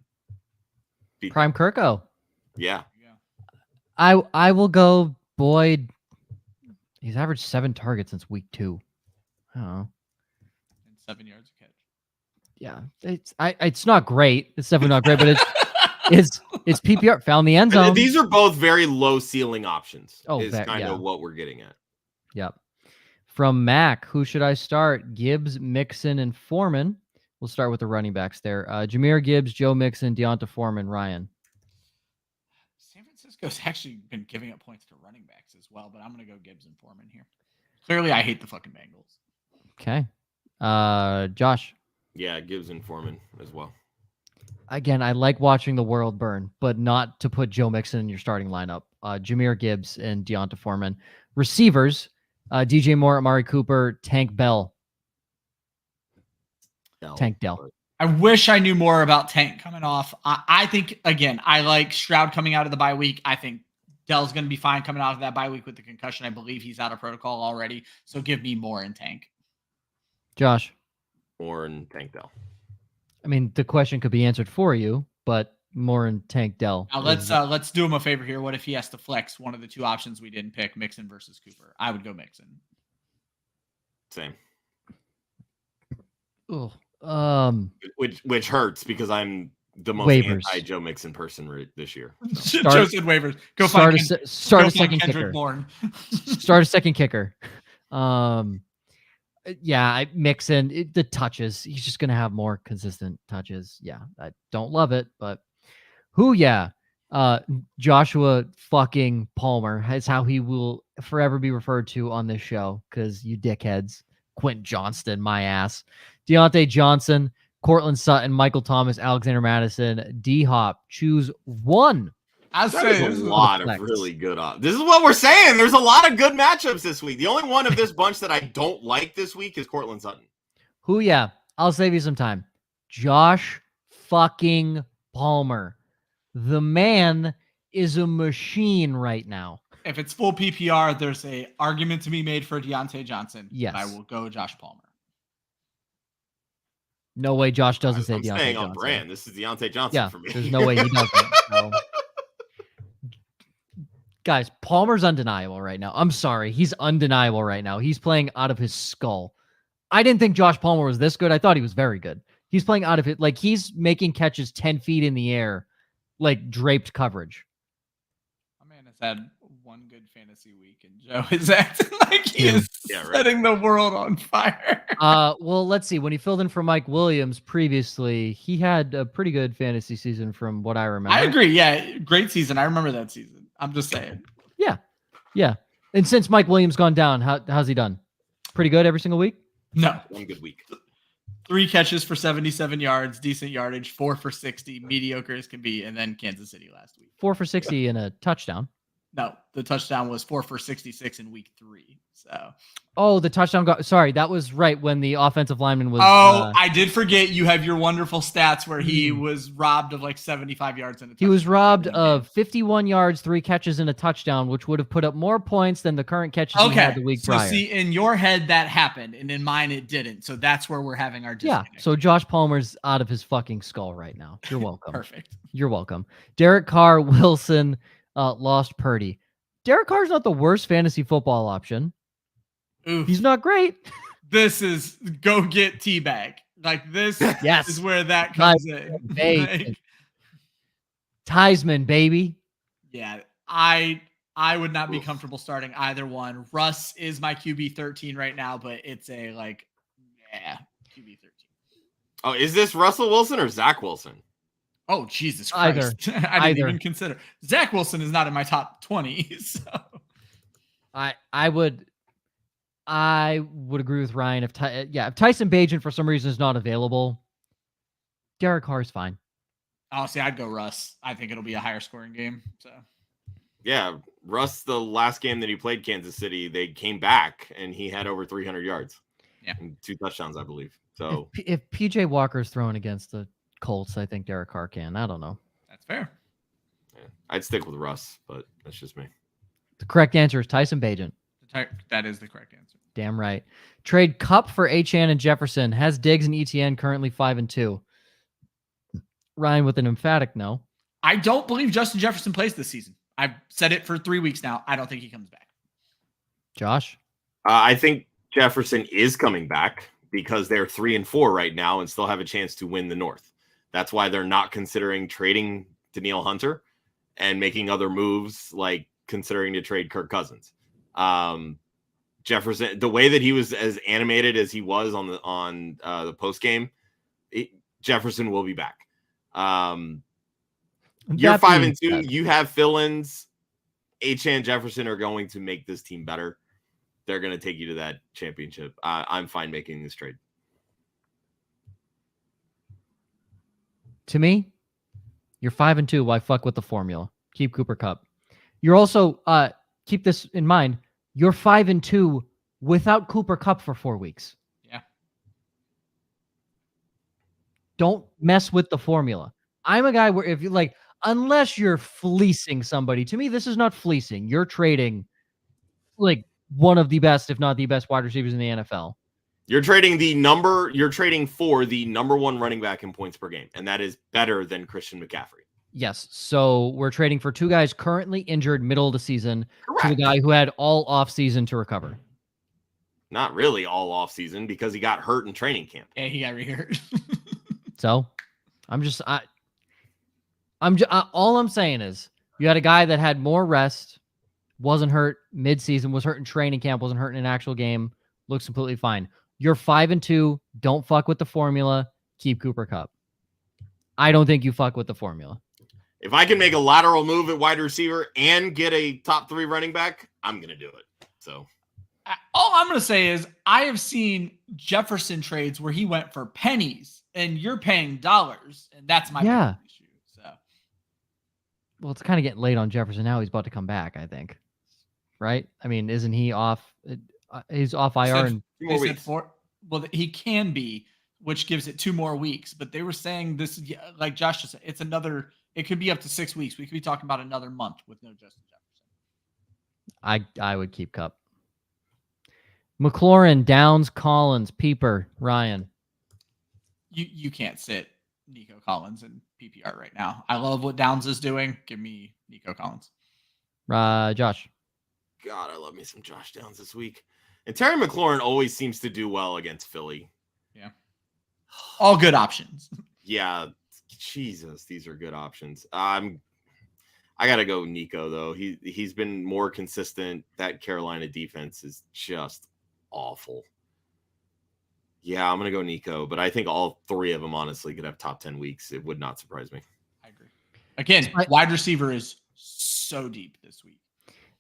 Prime Kirko. Yeah. I will go Boyd. He's averaged 7 targets since week 2. I don't know. And 7 yards a catch. Yeah. It's not great. It's definitely not great, but it's PPR. Found the end zone. These are both very low ceiling options. Oh, is kind of what we're getting at. Yep. From Mac, who should I start? Gibbs, Mixon, and Foreman. We'll start with the running backs there. Jahmyr Gibbs, Joe Mixon, Deonta Foreman, Ryan. San Francisco's actually been giving up points to running backs as well, but I'm going to go Gibbs and Foreman here. Clearly, I hate the fucking Bengals. Okay. Josh. Yeah, Gibbs and Foreman as well. Again, I like watching the world burn, but not to put Joe Mixon in your starting lineup. Jahmyr Gibbs and Deonta Foreman. Receivers, DJ Moore, Amari Cooper, Tank Bell. Tank Dell. I wish I knew more about Tank coming off. I think, again, I like Stroud coming out of the bye week. I think Dell's going to be fine coming out of that bye week with the concussion. I believe he's out of protocol already. So give me Moore and Tank. Josh. Moore and Tank Dell. I mean, the question could be answered for you, but Moore and Tank Dell. Now let's do him a favor here. What if he has to flex one of the 2 options we didn't pick, Mixon versus Cooper? I would go Mixon. Same. Oh, which hurts because I'm the most anti-Joe Mixon person this year. So. Joe said waivers. Go start find a second kicker. Start a second kicker. Yeah, Mixon, the touches. He's just going to have more consistent touches. Yeah, I don't love it, but Joshua fucking Palmer is how he will forever be referred to on this show because you dickheads. Quentin Johnston, my ass. Diontae Johnson, Courtland Sutton, Michael Thomas, Alexander Mattison, D-Hop. Choose one. I say there's a lot of really good This is what we're saying. There's a lot of good matchups this week. The only one of this bunch that I don't like this week is Courtland Sutton. I'll save you some time. Josh fucking Palmer. The man is a machine right now. If it's full PPR, there's a argument to be made for Diontae Johnson. Yes. I will go Josh Palmer. No way Josh doesn't say I'm Diontae staying Johnson. On brand. This is Diontae Johnson for me. There's no way he doesn't. So. Guys, Palmer's undeniable right now. I'm sorry. He's undeniable right now. He's playing out of his skull. I didn't think Josh Palmer was this good. I thought he was very good. He's playing out of it. Like, he's making catches 10 feet in the air, like draped coverage. My man has had one good fantasy week, and Joe is acting like he is setting the world on fire. Well, let's see. When he filled in for Mike Williams previously, he had a pretty good fantasy season from what I remember. I agree. Yeah, great season. I remember that season. I'm just saying. Yeah. And since Mike Williams gone down, how's he done? Pretty good every single week? No. One good week. 3 catches for 77 yards, decent yardage, 4 for 60, mediocre as can be, and then Kansas City last week. 4 for 60 and a touchdown. No, the touchdown was 4 for 66 in week 3. So. Oh, the touchdown sorry, that was right when the offensive lineman was. I did forget you have your wonderful stats where he was robbed of like 75 yards in a touchdown. He was robbed of 51 yards, 3 catches, and a touchdown, which would have put up more points than the current catches he had the week prior. So see, in your head that happened, and in mine it didn't. So that's where we're having our disconnect. Yeah. So Josh Palmer's out of his fucking skull right now. You're welcome. Perfect. You're welcome. Derek Carr, Wilson, lost Purdy. Derek Carr's not the worst fantasy football option. Oof. He's not great. This is go get teabag. Like this is where that comes in. Like, Theismann, baby. Yeah, I would not be comfortable starting either one. Russ is my QB 13 right now, but it's a QB 13. Oh, is this Russell Wilson or Zach Wilson? Oh, Jesus Christ. I didn't even consider. Zach Wilson is not in my top 20. So I would agree with Ryan if Tyson Badgent for some reason is not available. Derek Carr's fine. Honestly, I'd go Russ. I think it'll be a higher scoring game. So Yeah, Russ, the last game that he played Kansas City, they came back and he had over 300 yards. Yeah. And 2 touchdowns, I believe. So if PJ Walker's throwing against the Colts, I think Derek Carr can. I don't know. That's fair. yeah, I'd stick with Russ, but that's just me. The correct answer is Tyson Badgent. That is the correct answer. Damn right. Trade Cup for Achane and Jefferson. Has Diggs and ETN currently 5-2. Ryan with an emphatic no. I don't believe Justin Jefferson plays this season. I've said it for 3 weeks now. I don't think he comes back. Josh? I think Jefferson is coming back because they're 3-4 right now and still have a chance to win the North. That's why they're not considering trading Danielle Hunter and making other moves, like considering to trade Kirk Cousins. Jefferson, the way that he was as animated as he was on the post game, Jefferson will be back. You're 5-2. You have fill-ins. Achane Jefferson are going to make this team better. They're going to take you to that championship. I'm fine making this trade. To me, you're 5-2. Why fuck with the formula? Keep Cooper Kupp. You're also keep this in mind. You're 5-2 without Cooper Kupp for 4 weeks. Yeah. Don't mess with the formula. I'm a guy where if you like, unless you're fleecing somebody, to me, this is not fleecing. You're trading like one of the best, if not the best, wide receivers in the NFL. You're trading for the number 1 running back in points per game, and that is better than Christian McCaffrey. Yes. So we're trading for 2 guys currently injured middle of the season. Correct. To the guy who had all off season to recover. Not really all off season because he got hurt in training camp. Yeah, he got re-hurt. So all I'm saying is you had a guy that had more rest, wasn't hurt mid-season, was hurt in training camp, wasn't hurt in an actual game, looks completely fine. You're 5-2. Don't fuck with the formula. Keep Cooper Kupp. I don't think you fuck with the formula. If I can make a lateral move at wide receiver and get a top 3 running back, I'm going to do it. So all I'm going to say is I have seen Jefferson trades where he went for pennies and you're paying dollars. And that's my issue. So, well, it's kind of getting late on Jefferson now. He's about to come back, I think. Right? I mean, isn't he off? He's off IR in 2 more weeks. Well, he can be, which gives it 2 more weeks. But they were saying this, like Josh just said, it could be up to 6 weeks. We could be talking about another month with no Justin Jefferson. I would keep Kupp. McLaurin, Downs, Collins, Peeper, Ryan. You can't sit Nico Collins in PPR right now. I love what Downs is doing. Give me Nico Collins. Josh. God, I love me some Josh Downs this week. And Terry McLaurin always seems to do well against Philly. Yeah. All good options. Yeah. Jesus, these are good options. I got to go Nico, though. He's been more consistent. That Carolina defense is just awful. Yeah, I'm going to go Nico, but I think all 3 of them, honestly, could have top 10 weeks. It would not surprise me. I agree. Again, wide receiver is so deep this week.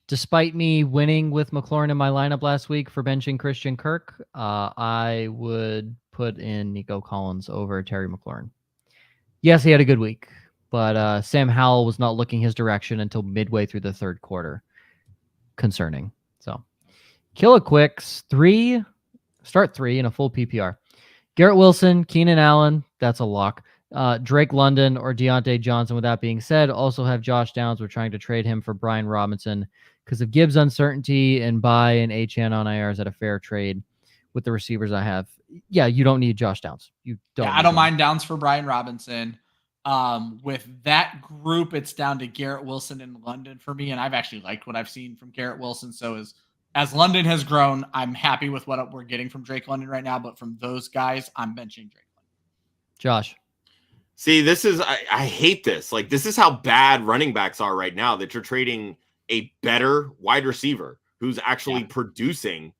Despite me winning with McLaurin in my lineup last week for benching Christian Kirk, I would put in Nico Collins over Terry McLaurin. Yes, he had a good week, but Sam Howell was not looking his direction until midway through the 3rd quarter. Concerning. So, kill it quicks. Start 3 in a full PPR. Garrett Wilson, Keenan Allen, that's a lock. Drake London or Diontae Johnson. With that being said, also have Josh Downs. We're trying to trade him for Brian Robinson because of Gibbs' uncertainty and buy an Achane on IRs at a fair trade with the receivers I have. Yeah, you don't need Josh Downs. You don't. Yeah, I don't mind Downs for Brian Robinson. With that group, it's down to Garrett Wilson and London for me, and I've actually liked what I've seen from Garrett Wilson. So as London has grown, I'm happy with what we're getting from Drake London right now. But from those guys, I'm benching Drake London. Josh. See, this is I hate this. Like, this is how bad running backs are right now, that you're trading a better wide receiver who's actually producing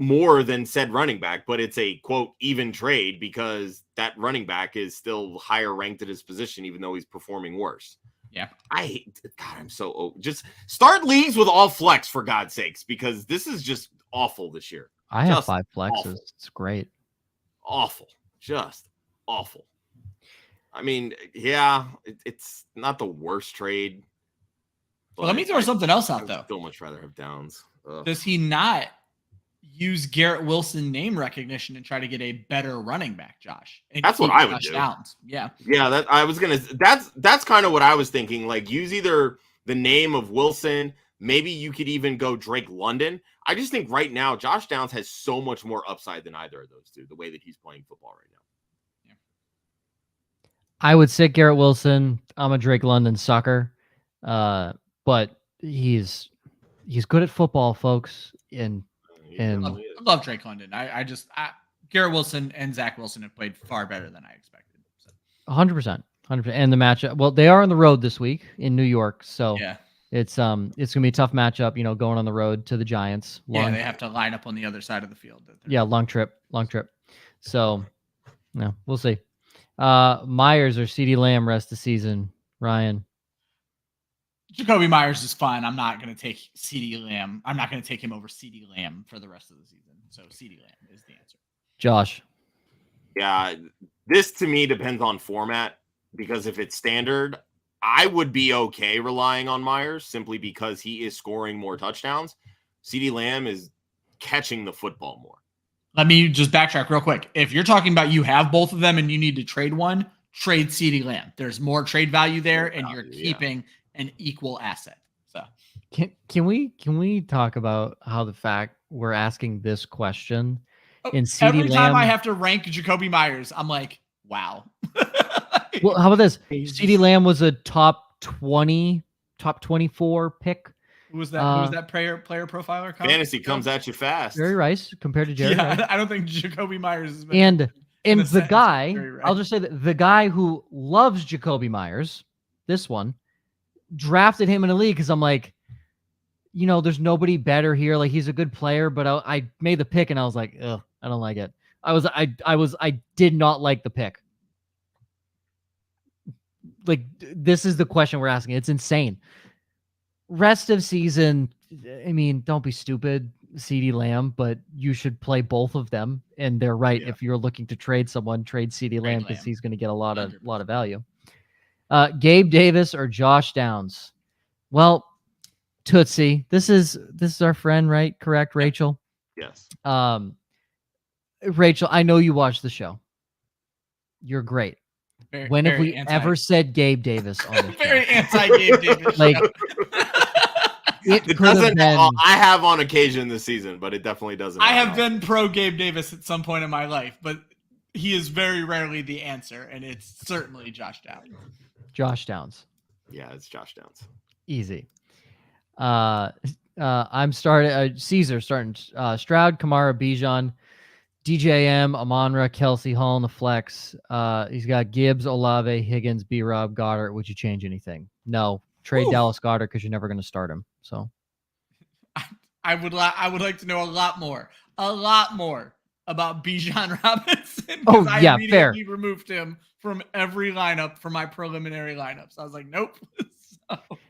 more than said running back, but it's a quote even trade because that running back is still higher ranked at his position, even though he's performing worse. Yeah. I hate God. I'm so just start leagues with all flex for God's sakes, because this is just awful this year. I have 5 flexes. Awful. It's great. Awful. Just awful. I mean, yeah, it's not the worst trade. But let me throw something else out, though. I'd still much rather have Downs. Does he not use Garrett Wilson name recognition and try to get a better running back, Josh? And that's what I would do. Downs. Yeah. Yeah, that's kind of what I was thinking. Like, use either the name of Wilson, maybe you could even go Drake London. I just think right now Josh Downs has so much more upside than either of those two, the way that he's playing football right now. Yeah. I would sit Garrett Wilson. I'm a Drake London sucker. But he's good at football, folks. And I love Drake London. Garrett Wilson and Zach Wilson have played far better than I expected. So. 100%. And the matchup. Well, they are on the road this week in New York, so yeah, it's gonna be a tough matchup. Going on the road to the Giants. They have to line up on the other side of the field. Yeah, long trip. So, yeah, we'll see. Myers or CeeDee Lamb rest of the season, Ryan. Jacoby Myers is fine. I'm not going to take CeeDee Lamb. I'm not going to take him over CeeDee Lamb for the rest of the season. So CeeDee Lamb is the answer. Josh. Yeah, this to me depends on format, because if it's standard, I would be okay relying on Myers simply because he is scoring more touchdowns. CeeDee Lamb is catching the football more. Let me just backtrack real quick. If you're talking about you have both of them and you need to trade one, trade CeeDee Lamb. There's more trade value there, and you're keeping an equal asset. So can we talk about how the fact we're asking this question in CeeDee every time Lamb, I have to rank Jacoby Myers, I'm like, wow. Well, how about this? CeeDee Lamb was a top 20, top 24 pick. Who was that? Who was that player profiler? Fantasy comes at you fast. Jerry Rice compared to Jerry Rice. I don't think Jacoby Myers has been. And the guy, I'll just say that the guy who loves Jacoby Myers, this one, drafted him in a league because I'm like, there's nobody better here. Like, he's a good player, but I made the pick and I was like, ugh, I don't like it. I did not like the pick. Like, this is the question we're asking. It's insane. Rest of season, I mean, don't be stupid, CeeDee Lamb, but you should play both of them. And they're right. Yeah. If you're looking to trade someone, trade CeeDee Lamb because he's going to get a lot of value. Gabe Davis or Josh Downs? Well, Tootsie, this is our friend, right? Correct, Rachel? Yes. Rachel, I know you watch the show. You're great. When have we ever said Gabe Davis on the show? Very anti-Gabe Davis. Like, it doesn't. Been, I have on occasion this season, but it definitely doesn't. I have been pro Gabe Davis at some point in my life, but he is very rarely the answer, and it's certainly Josh Downs. Josh Downs. Yeah, it's Josh Downs. Easy. I'm starting. Caesar starting. Stroud, Kamara, Bijan, DJM, Amon-Ra, Kelsey, Hall in the flex. He's got Gibbs, Olave, Higgins, B-Rob, Goddard. Would you change anything? No. Trade Dallas Goddard because you're never going to start him. So, I would like to know a lot more about Bijan Robinson. Oh yeah, fair. He removed him from every lineup for my preliminary lineups. I was like, nope.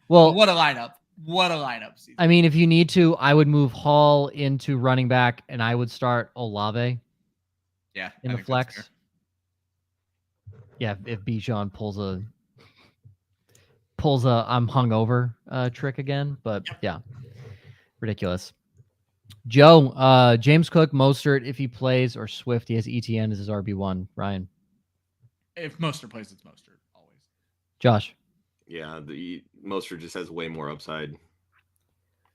Well, what a lineup! What a lineup. Season. I mean, if you need to, I would move Hall into running back, and I would start Olave. Yeah, in the flex. Yeah, if Bijan pulls a I'm hungover trick again, but yeah, ridiculous. Joe, James Cook, Mostert if he plays, or Swift, he has ETN as his RB1. Ryan, if Mostert plays, it's Mostert always. Josh, yeah, the Mostert just has way more upside.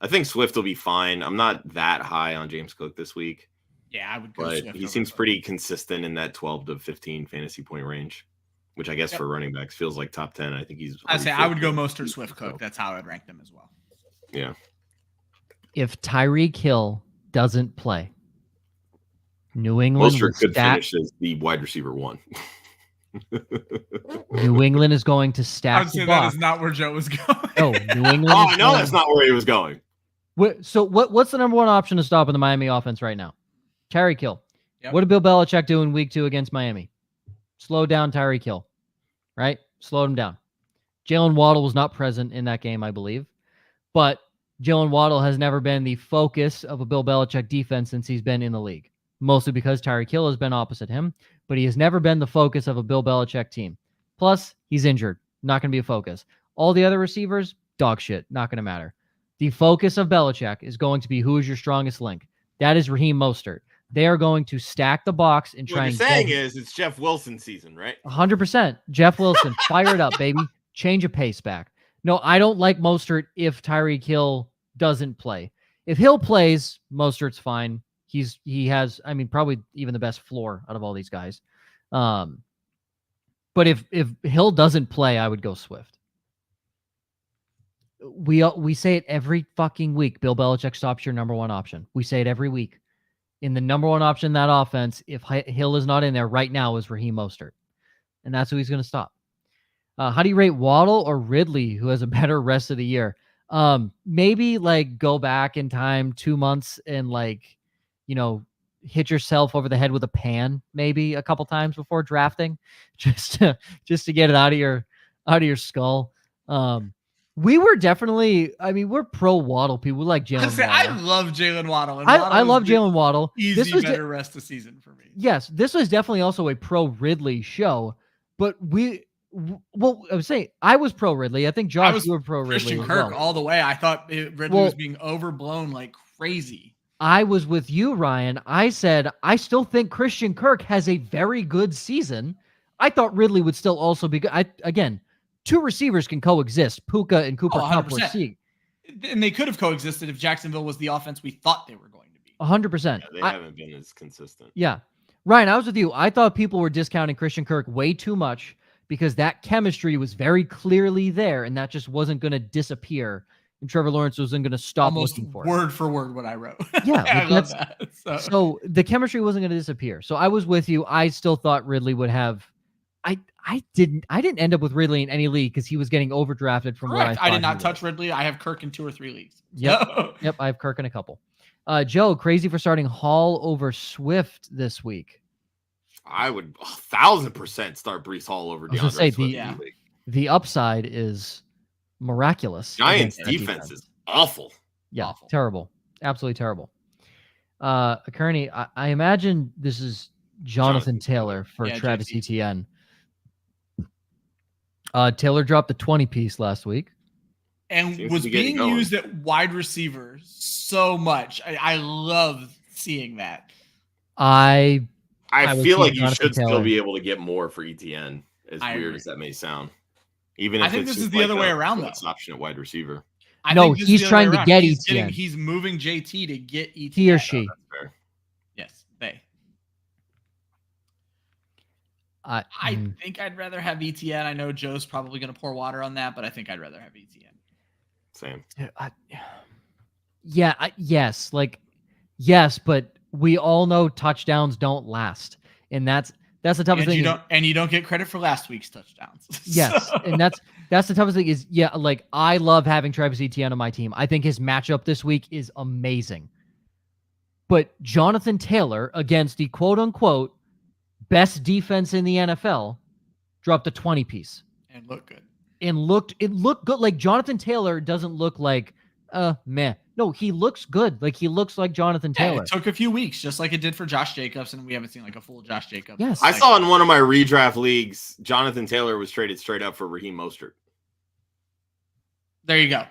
I think Swift will be fine. I'm not that high on James Cook this week. Yeah, I would go. But Swift he seems pretty consistent in that 12 to 15 fantasy point range, which I guess for running backs feels like top 10. I think he's. I would go Mostert, Swift, Cook. That's how I'd rank them as well. Yeah. If Tyreek Hill doesn't play, New England Mostert could finish as the wide receiver 1. New England is going to stack. I would say that is not where Joe was going. No, New England. Oh, I know that's not where he was going. So what's the number one option to stop in the Miami offense right now? Tyreek Hill. Yep. What did Bill Belichick do in week 2 against Miami? Slow down Tyreek Hill, right? Slowed him down. Jalen Waddle was not present in that game, I believe, but Jalen Waddle has never been the focus of a Bill Belichick defense since he's been in the league, mostly because Tyreek Hill has been opposite him, but he has never been the focus of a Bill Belichick team. Plus, he's injured. Not going to be a focus. All the other receivers dog shit. Not going to matter. The focus of Belichick is going to be who is your strongest link. That is Raheem Mostert. They are going to stack the box and try what and you're saying is it's Jeff Wilson season, right? 100%. Jeff Wilson, fire it up, baby. Change a pace back. No, I don't like Mostert if Tyreek Hill doesn't play. If Hill plays, Mostert's fine. He has, I mean, probably even the best floor out of all these guys. But if Hill doesn't play, I would go Swift. We say it every fucking week. Bill Belichick stops your number one option. We say it every week. In the number one option in that offense, if Hill is not in there right now, is Raheem Mostert. And that's who he's going to stop. How do you rate Waddle or Ridley, who has a better rest of the year? Maybe like go back in time 2 months and hit yourself over the head with a pan maybe a couple times before drafting, just to get it out of your skull. We were definitely, we're pro Waddle people. We like Jalen Waddle. I love Jalen Waddle. And I love Jalen Waddle. This was better rest of season for me. Yes, this was definitely also a pro Ridley show, but I would say I was pro Ridley. I think Josh, you were pro Ridley. Christian Kirk all the way. I thought Ridley was being overblown like crazy. I was with you, Ryan. I said, I still think Christian Kirk has a very good season. I thought Ridley would still also be good. Again, two receivers can coexist. Puka and Cooper Kupp were seeing. And they could have coexisted if Jacksonville was the offense we thought they were going to be. 100%. Yeah, they haven't been as consistent. Yeah. Ryan, I was with you. I thought people were discounting Christian Kirk way too much because that chemistry was very clearly there, and that just wasn't going to disappear. And Trevor Lawrence wasn't going to stop looking for it. Word for word what I wrote. Yeah. I love that. So the chemistry wasn't going to disappear. So I was with you. I still thought Ridley would have. I didn't end up with Ridley in any league because he was getting overdrafted from where I did not touch Ridley. I have Kirk in 2 or 3 leagues. Yep. Yep. I have Kirk in a couple. Joe, crazy for starting Hall over Swift this week. I would 1,000% start Breece Hall over DeAndre Swift. The upside is miraculous. Giants defense is awful. Yeah, awful. Terrible. Absolutely terrible. Kearney, I imagine this is Jonathan Taylor for Travis Etienne. Taylor dropped the 20-piece last week. And was being used at wide receiver so much. I love seeing that. I feel like you should still be able to get more for Etienne, as weird as that may sound. Even if I think this is the other way around, though. It's option at wide receiver. No, he's trying to get Etienne. He's moving JT to get Etienne. He or she. Yes, they. I think I'd rather have Etienne. I know Joe's probably going to pour water on that, but I think I'd rather have Etienne. Same. Yes, but we all know touchdowns don't last, and that's the toughest thing. You don't get credit for last week's touchdowns. Yes, and that's the toughest thing. Is I love having Travis Etienne on my team. I think his matchup this week is amazing. But Jonathan Taylor against the quote unquote best defense in the NFL dropped a 20-piece and looked good. It looked good. Like Jonathan Taylor doesn't look like meh. No, he looks good. Like he looks like Jonathan Taylor. It took a few weeks, just like it did for Josh Jacobs, and we haven't seen like a full Josh Jacobs. Yes, I saw in one of my redraft leagues, Jonathan Taylor was traded straight up for Raheem Mostert. There you go.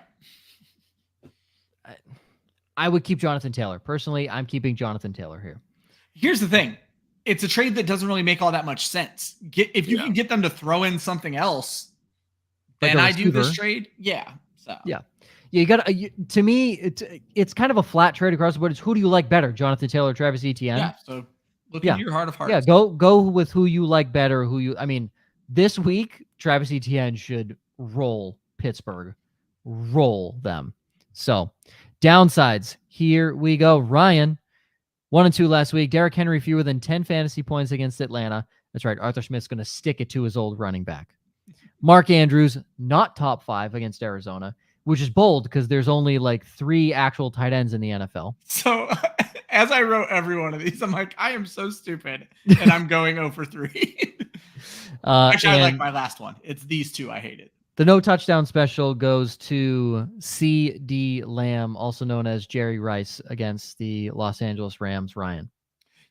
I would keep Jonathan Taylor. Personally, I'm keeping Jonathan Taylor here. Here's the thing. It's a trade that doesn't really make all that much sense. If you can get them to throw in something else, then I do this trade. Yeah. So. Yeah. You got to me, it's kind of a flat trade across the board. It's who do you like better, Jonathan Taylor or Travis Etienne? Yeah. So look into your heart of hearts. Yeah. Go with who you like better. This week, Travis Etienne should roll Pittsburgh, roll them. So downsides, here we go. Ryan, 1-2 last week. Derrick Henry fewer than 10 fantasy points against Atlanta. That's right. Arthur Smith's going to stick it to his old running back. Mark Andrews, not top 5 against Arizona, which is bold because there's only like 3 actual tight ends in the NFL. So as I wrote every one of these, I'm like, I am so stupid. And I'm going 0 for 3. Actually, I like my last one. It's these 2 I hated. The no touchdown special goes to CeeDee Lamb, also known as Jerry Rice, against the Los Angeles Rams. Ryan.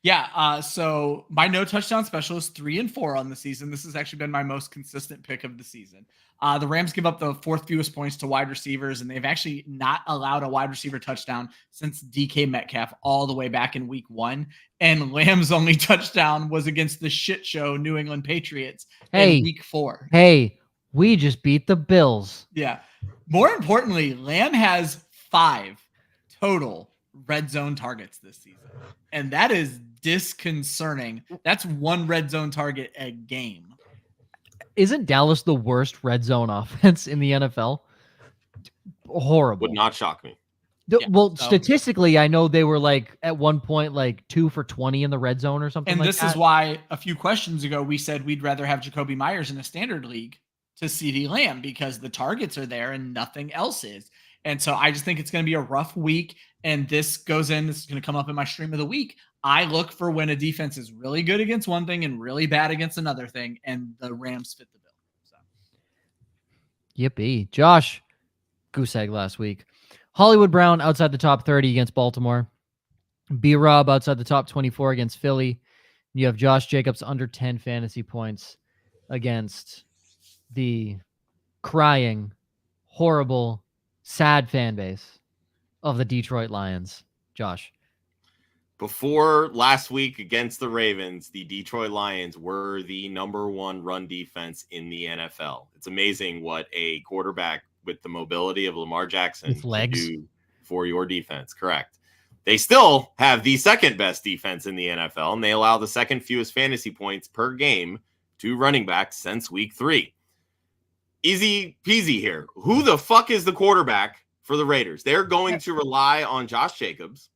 Yeah. So my no touchdown special is 3-4 on the season. This has actually been my most consistent pick of the season. The Rams give up the fourth fewest points to wide receivers, and they've actually not allowed a wide receiver touchdown since DK Metcalf all the way back in week 1. And Lamb's only touchdown was against the shit show New England Patriots in week 4. Hey, we just beat the Bills. Yeah. More importantly, Lamb has 5 total red zone targets this season. And that is disconcerting. That's 1 red zone target a game. Isn't Dallas the worst red zone offense in the NFL? Horrible. Would not shock me. Statistically, I know they were like at one point like 2 for 20 in the red zone or something. And like this is why a few questions ago we said we'd rather have Jacoby Myers in a standard league to CeeDee Lamb because the targets are there and nothing else is. And so I just think it's going to be a rough week. And this is going to come up in my stream of the week. I look for when a defense is really good against one thing and really bad against another thing, and the Rams fit the bill. So. Yippee. Josh, goose egg last week. Hollywood Brown outside the top 30 against Baltimore. B-Rob outside the top 24 against Philly. You have Josh Jacobs under 10 fantasy points against the crying, horrible, sad fan base of the Detroit Lions. Josh. Before last week against the Ravens, the Detroit Lions were the number 1 run defense in the NFL. It's amazing what a quarterback with the mobility of Lamar Jackson can do for your defense. Correct. They still have the second best defense in the NFL, and they allow the second fewest fantasy points per game to running backs since week 3. Easy peasy here. Who the fuck is the quarterback for the Raiders? They're going to rely on Josh Jacobs.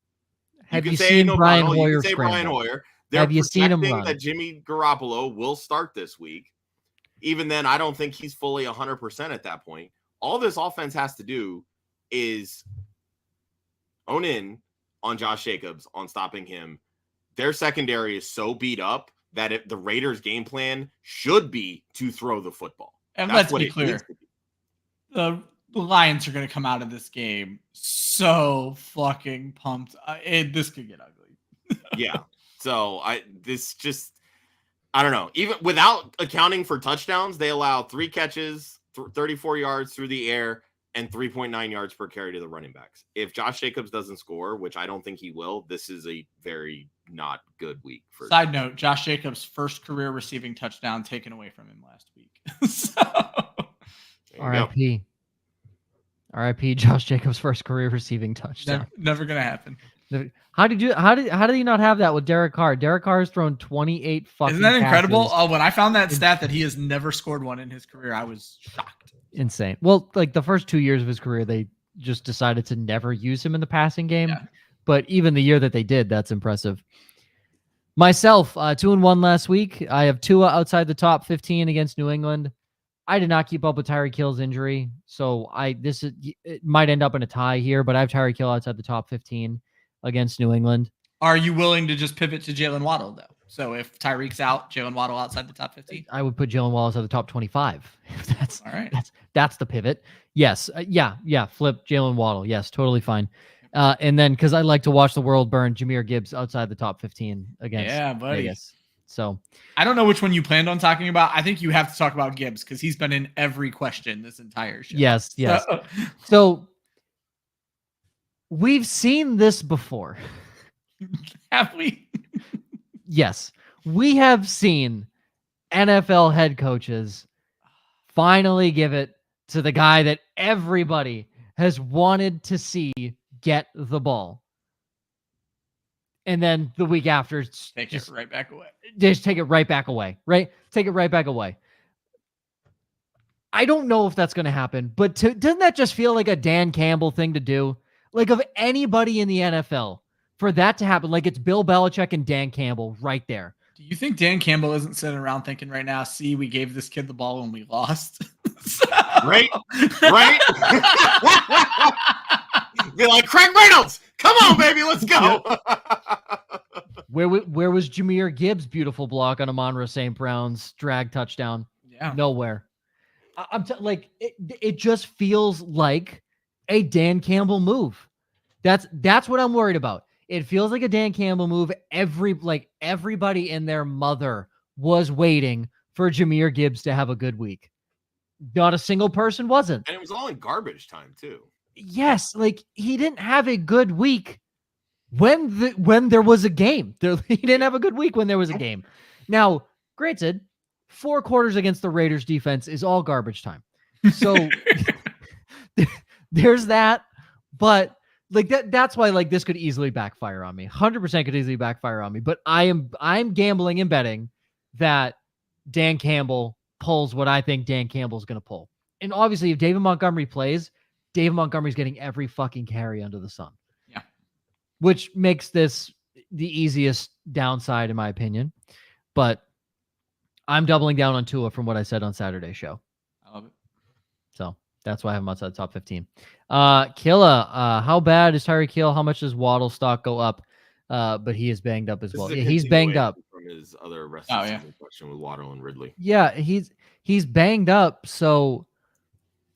Have you seen Brian Hoyer? Brian Hoyer. Have you seen him run? That Jimmy Garoppolo will start this week. Even then, I don't think he's fully 100% at that point. All this offense has to do is own in on Josh Jacobs, on stopping him. Their secondary is so beat up that the Raiders' game plan should be to throw the football. And let's be clear, the Lions are going to come out of this game so fucking pumped. This could get ugly. Yeah. So I don't know. Even without accounting for touchdowns, they allow 3 catches, 34 yards through the air, and 3.9 yards per carry to the running backs. If Josh Jacobs doesn't score, which I don't think he will, this is a very not good week. Side note, Josh Jacobs' first career receiving touchdown taken away from him last week. So. R.I.P. R.I.P. Josh Jacobs' first career receiving touchdown. Never gonna happen. How did you not have that with Derek Carr? Derek Carr has thrown 28 fucking Isn't that incredible? passes. Oh, when I found that stat that he has never scored one in his career, I was shocked. Insane. Well, like the first 2 years of his career, they just decided to never use him in the passing game. Yeah. But even the year that they did, that's impressive. Myself, 2-1 last week. I have Tua outside the top 15 against New England. I did not keep up with Tyreek Hill's injury, so it might end up in a tie here, but I have Tyreek Hill outside the top 15 against New England. Are you willing to just pivot to Jalen Waddle, though? So if Tyreek's out, Jalen Waddle outside the top 15? I would put Jalen Waddle outside the top 25. That's all right. That's the pivot. Yes. Flip Jalen Waddle. Yes, totally fine. And then because I like to watch the world burn, Jahmyr Gibbs outside the top 15 against Vegas. So I don't know which one you planned on talking about. I think you have to talk about Gibbs because he's been in every question this entire show. Yes. So we've seen this before. Have we? Yes. We have seen NFL head coaches finally give it to the guy that everybody has wanted to see get the ball. And then the week after, take it right back away. Just take it right back away, right? Take it right back away. I don't know if that's going to happen, but doesn't that just feel like a Dan Campbell thing to do? Like of anybody in the NFL, for that to happen, like it's Bill Belichick and Dan Campbell right there. Do you think Dan Campbell isn't sitting around thinking right now, see, we gave this kid the ball and we lost? Right? Be like, Craig Reynolds, come on, baby, let's go. Where was Jahmyr Gibbs' beautiful block on Amon-Ra St. Brown's drag touchdown? Yeah. Nowhere. It just feels like a Dan Campbell move. That's what I'm worried about. It feels like a Dan Campbell move. Everybody and their mother was waiting for Jahmyr Gibbs to have a good week. Not a single person wasn't. And it was all in garbage time too. Yes, like he didn't have a good week when there was a game. He didn't have a good week when there was a game. Now, granted, 4 quarters against the Raiders defense is all garbage time. So there's that, but like that's why like this could easily backfire on me. 100% could easily backfire on me, but I'm gambling and betting that Dan Campbell pulls what I think Dan Campbell's going to pull. And obviously if David Montgomery plays, David Montgomery's getting every fucking carry under the sun. Yeah. Which makes this the easiest downside in my opinion. But I'm doubling down on Tua from what I said on Saturday's show. I love it. So that's why I have him outside the top 15. Killa, how bad is Tyreek Hill? How much does Waddle stock go up? But he is banged up as well. Yeah, he's banged up from his other rest of the season question with Waddle and Ridley. Yeah, he's banged up. So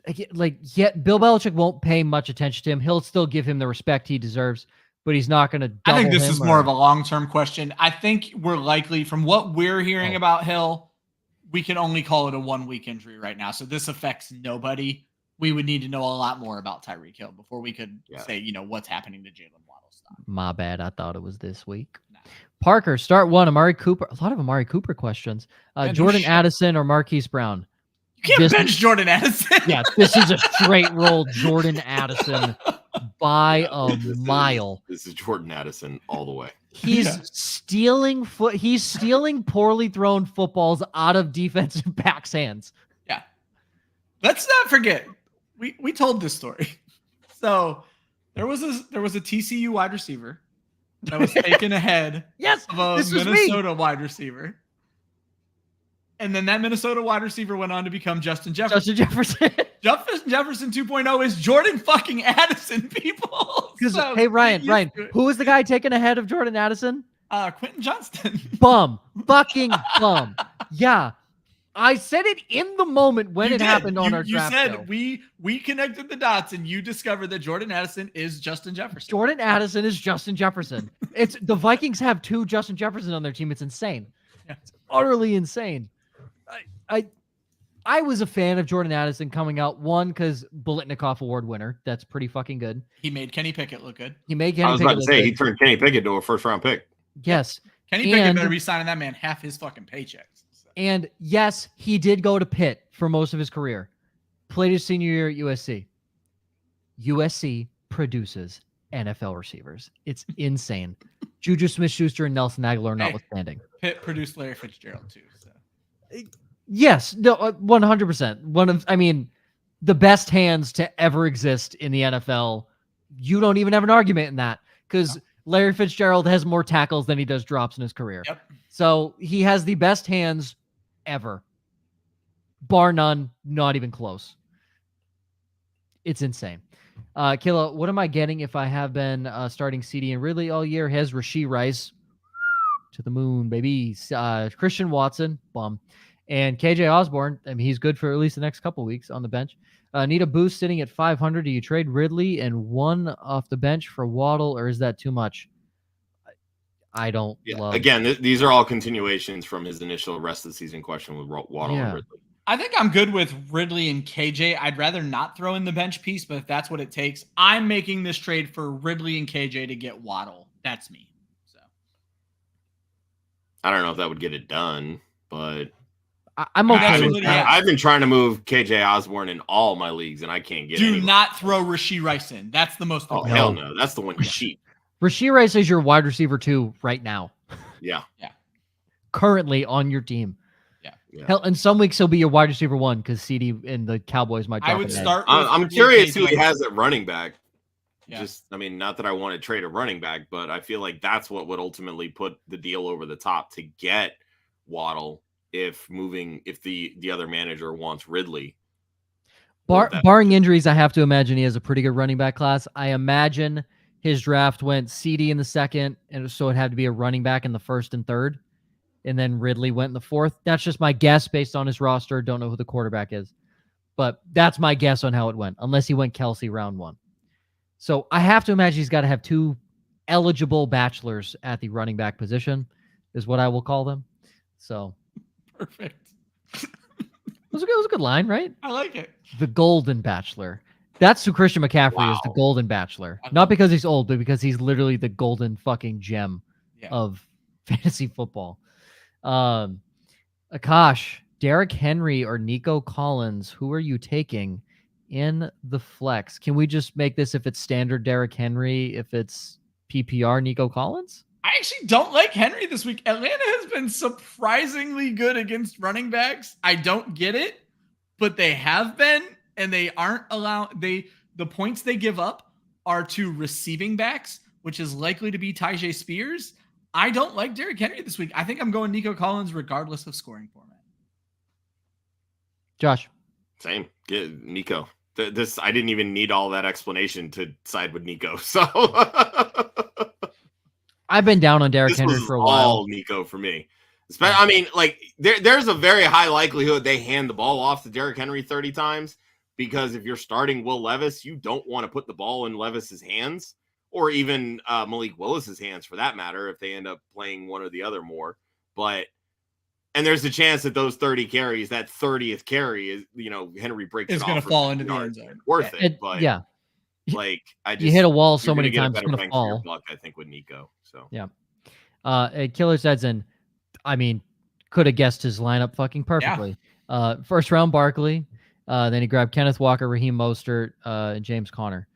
Bill Belichick won't pay much attention to him. He'll still give him the respect he deserves, but he's not going to. I think this is more of a long-term question. I think we're likely, from what we're hearing about Hill, we can only call it a 1-week injury right now. So this affects nobody. We would need to know a lot more about Tyreek Hill before we could say, what's happening to Jalen Waddle stock. My bad. I thought it was this week. Nah. Parker, start 1. Amari Cooper. A lot of Amari Cooper questions. Jordan Addison or Marquise Brown? You can't bench Jordan Addison. Yeah, this is a straight roll Jordan Addison by a mile. This is Jordan Addison all the way. He's stealing poorly thrown footballs out of defensive backs' hands. Yeah. Let's not forget. We told this story. So there was a TCU wide receiver that was taken ahead of a Minnesota wide receiver. And then that Minnesota wide receiver went on to become Justin Jefferson. Justin Jefferson 2.0 is Jordan fucking Addison, people. So, hey, Ryan, who was the guy taken ahead of Jordan Addison? Quentin Johnston. Fucking bum. Yeah. I said it in the moment when it happened on our draft show. You said we connected the dots and you discovered that Jordan Addison is Justin Jefferson. Jordan Addison is Justin Jefferson. It's the Vikings have 2 Justin Jefferson on their team. It's insane. It's utterly insane. I was a fan of Jordan Addison coming out, one, because Biletnikoff Award winner. That's pretty fucking good. He made Kenny Pickett look good. I was about to say, he turned Kenny Pickett to a first-round pick. Yes. Kenny Pickett better be signing that man half his fucking paychecks. And yes, he did go to Pitt for most of his career. Played his senior year at USC. USC produces NFL receivers. It's insane. Juju Smith-Schuster and Nelson Aguilar notwithstanding. Pitt produced Larry Fitzgerald too. So. Yes, no, 100%. The best hands to ever exist in the NFL. You don't even have an argument in that because Larry Fitzgerald has more tackles than he does drops in his career. Yep. So he has the best hands ever, bar none, not even close. It's insane. Killa, what am I getting if I have been starting CeeDee and Ridley all year? Has Rashee Rice to the moon, baby. Christian Watson, bum. And KJ Osborne, he's good for at least the next couple weeks on the bench. Need a boost sitting at 500. Do you trade Ridley and 1 off the bench for Waddle, or is that too much? I don't love. Again, these are all continuations from his initial rest of the season question with Waddle and Ridley. I think I'm good with Ridley and KJ. I'd rather not throw in the bench piece, but if that's what it takes, I'm making this trade for Ridley and KJ to get Waddle. That's me. So I don't know if that would get it done, but I'm okay with that. I've been trying to move KJ Osborne in all my leagues, and I can't get it. Do not throw Rashee Rice in. That's the most. Oh, hell no. That's the one you cheat. Rashee Rice is your wide receiver 2 right now. Yeah. Currently on your team. Yeah. Hell, in some weeks he'll be your wide receiver 1 because CeeDee and the Cowboys might drop. I would start. I'm curious who he has at running back. Yeah. Not that I want to trade a running back, but I feel like that's what would ultimately put the deal over the top to get Waddle if the other manager wants Ridley. Barring injuries, I have to imagine he has a pretty good running back class. I imagine his draft went CeeDee in the 2nd, and so it had to be a running back in the 1st and 3rd. And then Ridley went in the 4th. That's just my guess based on his roster. Don't know who the quarterback is. But that's my guess on how it went, unless he went Kelsey round 1. So I have to imagine he's got to have 2 eligible bachelors at the running back position is what I will call them. So perfect. It was a good line, right? I like it. The Golden Bachelor. That's who Christian McCaffrey is, the Golden Bachelor. Not because he's old, but because he's literally the golden fucking gem of fantasy football. Akash, Derrick Henry or Nico Collins, who are you taking in the flex? Can we just make this if it's standard Derrick Henry, if it's PPR Nico Collins? I actually don't like Henry this week. Atlanta has been surprisingly good against running backs. I don't get it, but they have been, and they aren't allowed. The points they give up are to receiving backs, which is likely to be Tyjae Spears. I don't like Derrick Henry this week. I think I'm going Nico Collins regardless of scoring format. Josh. Same. Get Nico. This I didn't even need all that explanation to side with Nico. So I've been down on Derrick Henry for a while. All Nico for me. I mean, like there's a very high likelihood they hand the ball off to Derrick Henry 30 times, because if you're starting Will Levis, you don't want to put the ball in Levis's hands, or even Malik Willis's hands for that matter, if they end up playing one or the other more. And there's a chance that those 30 carries, that 30th carry is, Henry breaks it's going to fall into the end zone. Worth it. But like you hit a wall so many times, it's going to fall. Buck, I think, with Nico. So Killer says, and I mean, could have guessed his lineup fucking perfectly. First round Barkley, then he grabbed Kenneth Walker, Raheem Mostert, and James Conner.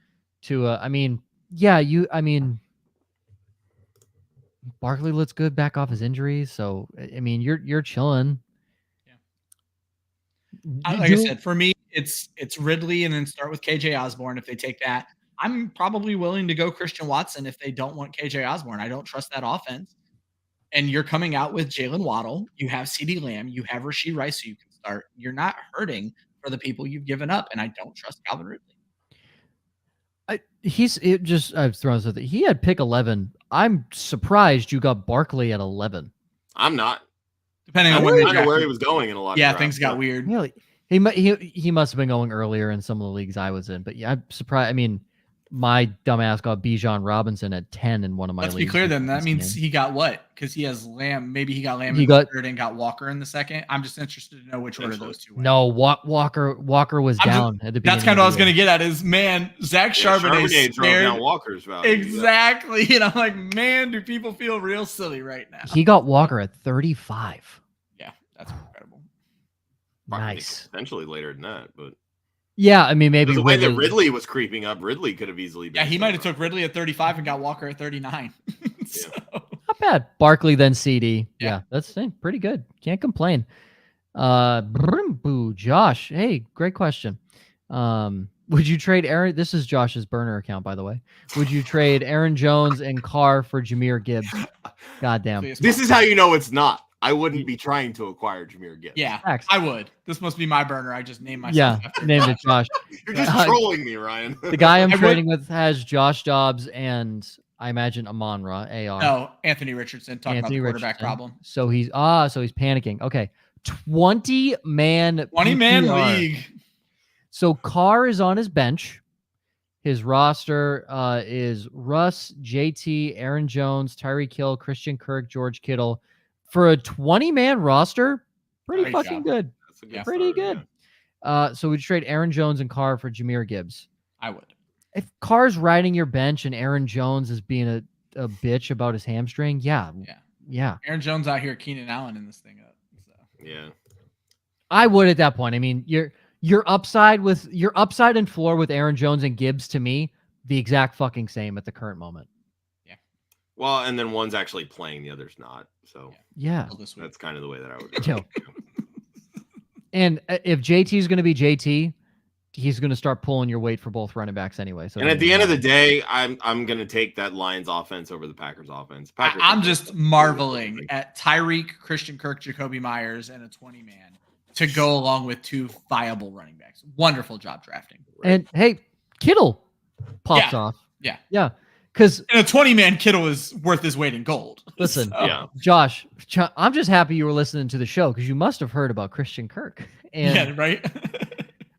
Barkley looks good back off his injuries, so I mean, you're chilling. Like I said, for me, it's Ridley and then start with KJ Osborne. If they take that, I'm probably willing to go Christian Watson if they don't want KJ Osborne. I don't trust that offense. And you're coming out with Jalen Waddle. You have CeeDee Lamb. You have Rashee Rice, so you can start. You're not hurting for the people you've given up, and I don't trust Calvin Ridley. I've thrown something. He had pick 11. I'm surprised you got Barkley at 11. I'm not. Depending on where he was going in a lot. Yeah, things got weird. Really, he must have been going earlier in some of the leagues I was in. But yeah, I'm surprised. I mean, my dumbass got Bijan Robinson at 10 in one of my leagues. Let's be clear then. That means he got what? Because he has Lamb. Maybe he got Lamb in the third and got Walker in the second. I'm just interested to know which order those two went. No, Walker was down at the beginning. That's kind of what I was going to get at is, man, Zach Charbonnet drove down Walker's value. Exactly. And I'm like, man, do people feel real silly right now? He got Walker at 35. Yeah, that's incredible. Nice. Potentially later than that, but. Yeah, I mean, maybe the way that Ridley was creeping up, Ridley could have easily been. Yeah, he might have took Ridley at 35 and got Walker at 39. So. Not bad. Barkley, then CD. Yeah, that's pretty good. Can't complain. Josh, hey, great question. Would you trade Aaron? This is Josh's burner account, by the way. Would you trade Aaron Jones and Carr for Jahmyr Gibbs? Goddamn. This is how you know it's not. I wouldn't be trying to acquire Jahmyr Gibbs. Yeah, I would. This must be my burner. I just named myself. Yeah, named it Josh. You're just trolling me, Ryan. The guy I'm trading with has Josh Dobbs and I imagine Amon-Ra, AR. No, Anthony Richardson. Talking about the quarterback problem. So he's panicking. Okay, 20-man league. So Carr is on his bench. His roster is Russ, JT, Aaron Jones, Tyreek Hill, Christian Kirk, George Kittle. For a 20-man roster, pretty fucking good. Pretty good. So we'd trade Aaron Jones and Carr for Jahmyr Gibbs. I would. If Carr's riding your bench and Aaron Jones is being a bitch about his hamstring, yeah. Aaron Jones out here Keenan Allen in this thing up. So. Yeah. I would at that point. I mean, your upside and floor with Aaron Jones and Gibbs, to me, the exact fucking same at the current moment. Well, and then one's actually playing, the other's not. So yeah, that's kind of the way that I would go. And if JT is going to be JT, he's going to start pulling your weight for both running backs anyway. So, and at the end of the day, I'm going to take that Lions offense over the Packers offense. I'm just marveling at Tyreek, Christian Kirk, Jacoby Myers, and a 20-man to go along with two viable running backs. Wonderful job drafting. And hey, Kittle pops off. Yeah. Because a 20-man Kittle is worth his weight in gold. Listen, Josh, I'm just happy you were listening to the show because you must have heard about Christian Kirk. And, right.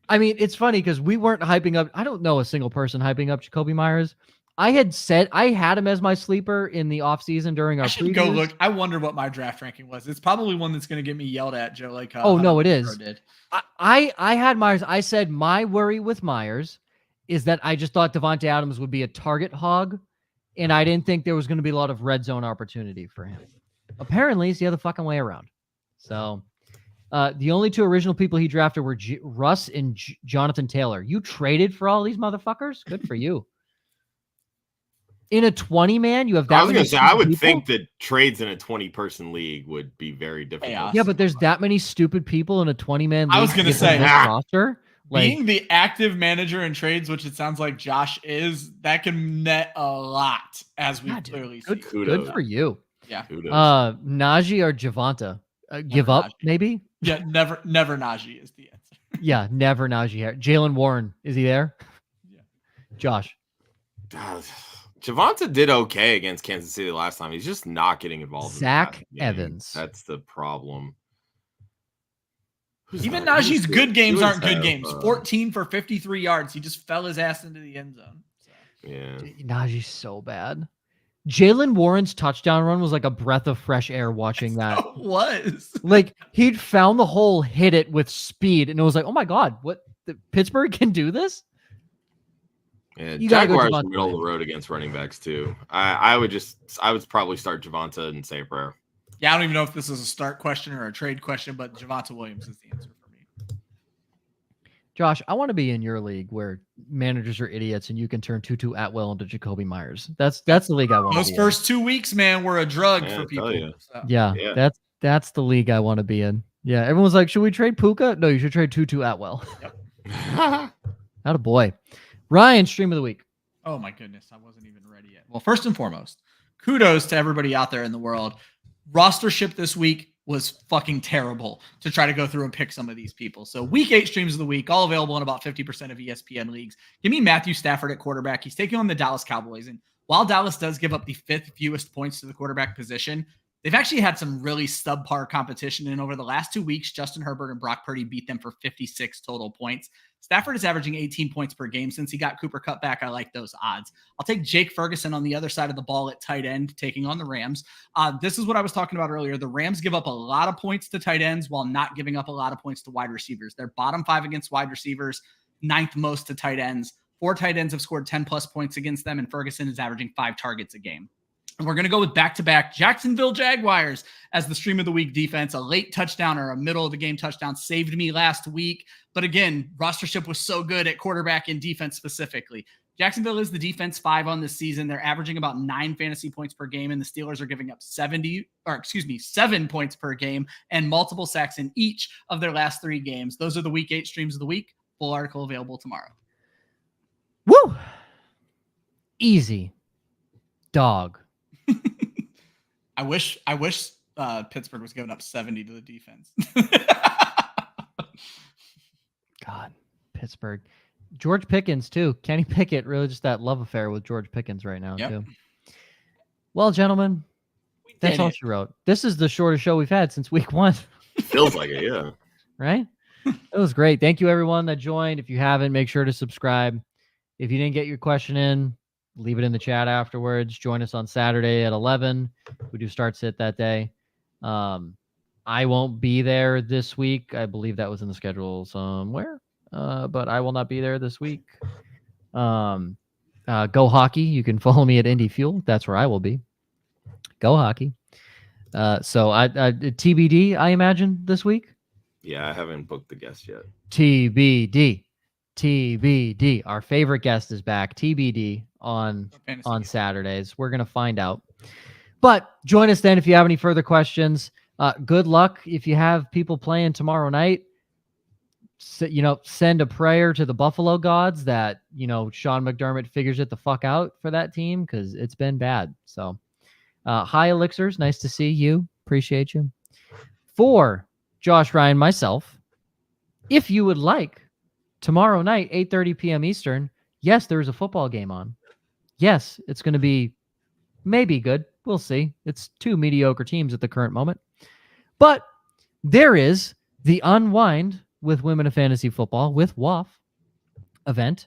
I mean, it's funny because we weren't hyping up. I don't know a single person hyping up Jacoby Myers. I had him as my sleeper in the offseason during our I should previews. go look. I wonder what my draft ranking was. It's probably one that's going to get me yelled at, Joe. Like, oh no, it is. Did. I had Myers. I said my worry with Myers is that I just thought Devontae Adams would be a target hog, and I didn't think there was going to be a lot of red zone opportunity for him. Apparently, it's the other fucking way around. So, the only two original people he drafted were Russ and Jonathan Taylor. You traded for all these motherfuckers? Good for you. In a 20-man, you have that. I was going to say, I would people? think that trades in a 20-person league would be very difficult. Yeah, but there's that many stupid people in a 20-man league. I was going to say, roster. Being the active manager in trades, which it sounds like Josh is, that can net a lot, as we clearly see. Good for you. Yeah. Najee or Javonte? Give up, Najee. maybe? Yeah, never Najee is the answer. Yeah, never Najee. Jalen Warren, is he there? Yeah. Josh. Javonte did okay against Kansas City last time. He's just not getting involved. Zach Evans. That's the problem. Even Najee's good games aren't good games. 14 for 53 yards. He just fell his ass into the end zone. So. Yeah. Najee's so bad. Jalen Warren's touchdown run was like a breath of fresh air watching that. It was. Like, he'd found the hole, hit it with speed, and it was like, oh my God, what? Pittsburgh can do this? Yeah, Jaguars are middle of the road against running backs too. I would probably start Javonte and say a prayer. Yeah, I don't even know if this is a start question or a trade question, but Javonte Williams is the answer for me. Josh, I want to be in your league where managers are idiots and you can turn Tutu Atwell into Jacoby Myers. That's the league I want to be in. Those first 2 weeks, man, were a drug for people. So. Yeah, that's the league I want to be in. Yeah, everyone's like, should we trade Puka? No, you should trade Tutu Atwell. Yep. Not a boy. Ryan, stream of the week. Oh my goodness, I wasn't even ready yet. Well, first and foremost, kudos to everybody out there in the world. Rostership this week was fucking terrible to try to go through and pick some of these people. So week 8 streams of the week, all available in about 50% of ESPN leagues. Give me Matthew Stafford at quarterback. He's taking on the Dallas Cowboys. And while Dallas does give up the 5th fewest points to the quarterback position, they've actually had some really subpar competition. And over the last 2 weeks, Justin Herbert and Brock Purdy beat them for 56 total points. Stafford is averaging 18 points per game. Since he got Cooper Kupp back, I like those odds. I'll take Jake Ferguson on the other side of the ball at tight end, taking on the Rams. This is what I was talking about earlier. The Rams give up a lot of points to tight ends while not giving up a lot of points to wide receivers. They're bottom 5 against wide receivers, 9th most to tight ends. 4 tight ends have scored 10-plus points against them, and Ferguson is averaging 5 targets a game. And we're going to go with back-to-back Jacksonville Jaguars as the stream of the week defense. A late touchdown or a middle-of-the-game touchdown saved me last week. But again, rostership was so good at quarterback and defense specifically. Jacksonville is the defense 5 on this season. They're averaging about 9 fantasy points per game, and the Steelers are giving up 7 points per game and multiple sacks in each of their last 3 games. Those are the week 8 streams of the week. Full article available tomorrow. Woo! Easy. Dog. I wish Pittsburgh was giving up 70 to the defense. God, Pittsburgh. George Pickens, too. Kenny Pickett, really just that love affair with George Pickens right now, too. Well, gentlemen, that's all she wrote. This is the shortest show we've had since week 1. Feels like it, yeah. Right? It was great. Thank you, everyone that joined. If you haven't, make sure to subscribe. If you didn't get your question in, leave it in the chat afterwards. Join us on Saturday at 11. We do start sit that day. I won't be there this week. I believe that was in the schedule somewhere, but I will not be there this week. Go Hockey. You can follow me at Indy Fuel. That's where I will be. Go Hockey. So I TBD, I imagine, this week. Yeah, I haven't booked the guest yet. TBD. Our favorite guest is back. TBD on Saturdays. We're going to find out. But join us then if you have any further questions. Good luck if you have people playing tomorrow night. Send a prayer to the Buffalo gods that, Sean McDermott figures it the fuck out for that team because it's been bad. So, hi, Elixirs. Nice to see you. Appreciate you. For Josh, Ryan, myself, if you would like, tomorrow night, 8:30 p.m. Eastern, yes, there is a football game on. Yes, it's going to be maybe good. We'll see. It's 2 mediocre teams at the current moment. But there is the Unwind with Women of Fantasy Football with WAF event.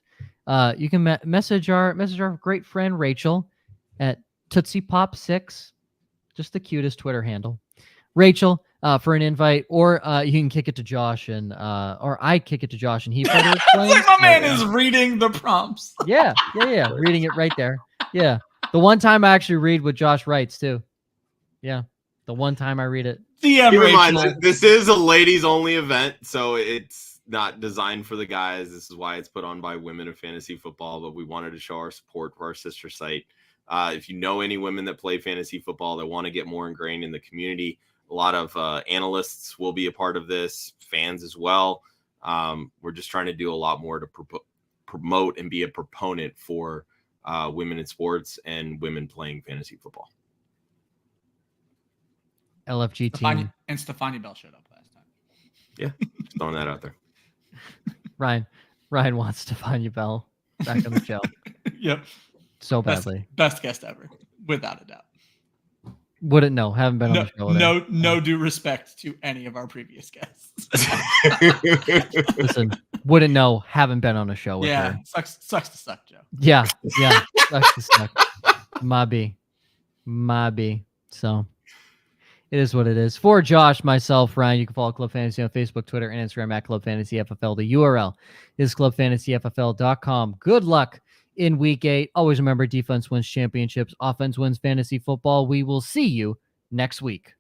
You can message our great friend Rachel at Tootsie Pop 6, just the cutest Twitter handle. Rachel, for an invite, or you can kick it to Josh or I kick it to Josh and he further explains. Like my man is reading the prompts. Yeah, reading it right there. Yeah, the one time I actually read what Josh writes too. Yeah, the one time I read it. Keep in mind, this is a ladies only event, so it's not designed for the guys. This is why it's put on by Women of Fantasy Football, but we wanted to show our support for our sister site. If you know any women that play fantasy football that want to get more ingrained in the community, a lot of analysts will be a part of this, fans as well. We're just trying to do a lot more to promote and be a proponent for women in sports and women playing fantasy football. LFG team. And Stefania Bell showed up last time. Yeah, just throwing that out there. Ryan wants Stefania Bell back on the show. Yep. So badly. Best guest ever, without a doubt. Wouldn't know. Haven't been on the show. No due respect to any of our previous guests. Listen, wouldn't know. Haven't been on a show with her. Sucks to suck, Joe. Yeah. Sucks to suck. My B. So it is what it is. For Josh, myself, Ryan, you can follow Club Fantasy on Facebook, Twitter, and Instagram at Club Fantasy FFL. The URL is clubfantasyffl.com. Good luck in week 8. Always remember, defense wins championships. Offense wins fantasy football. We will see you next week.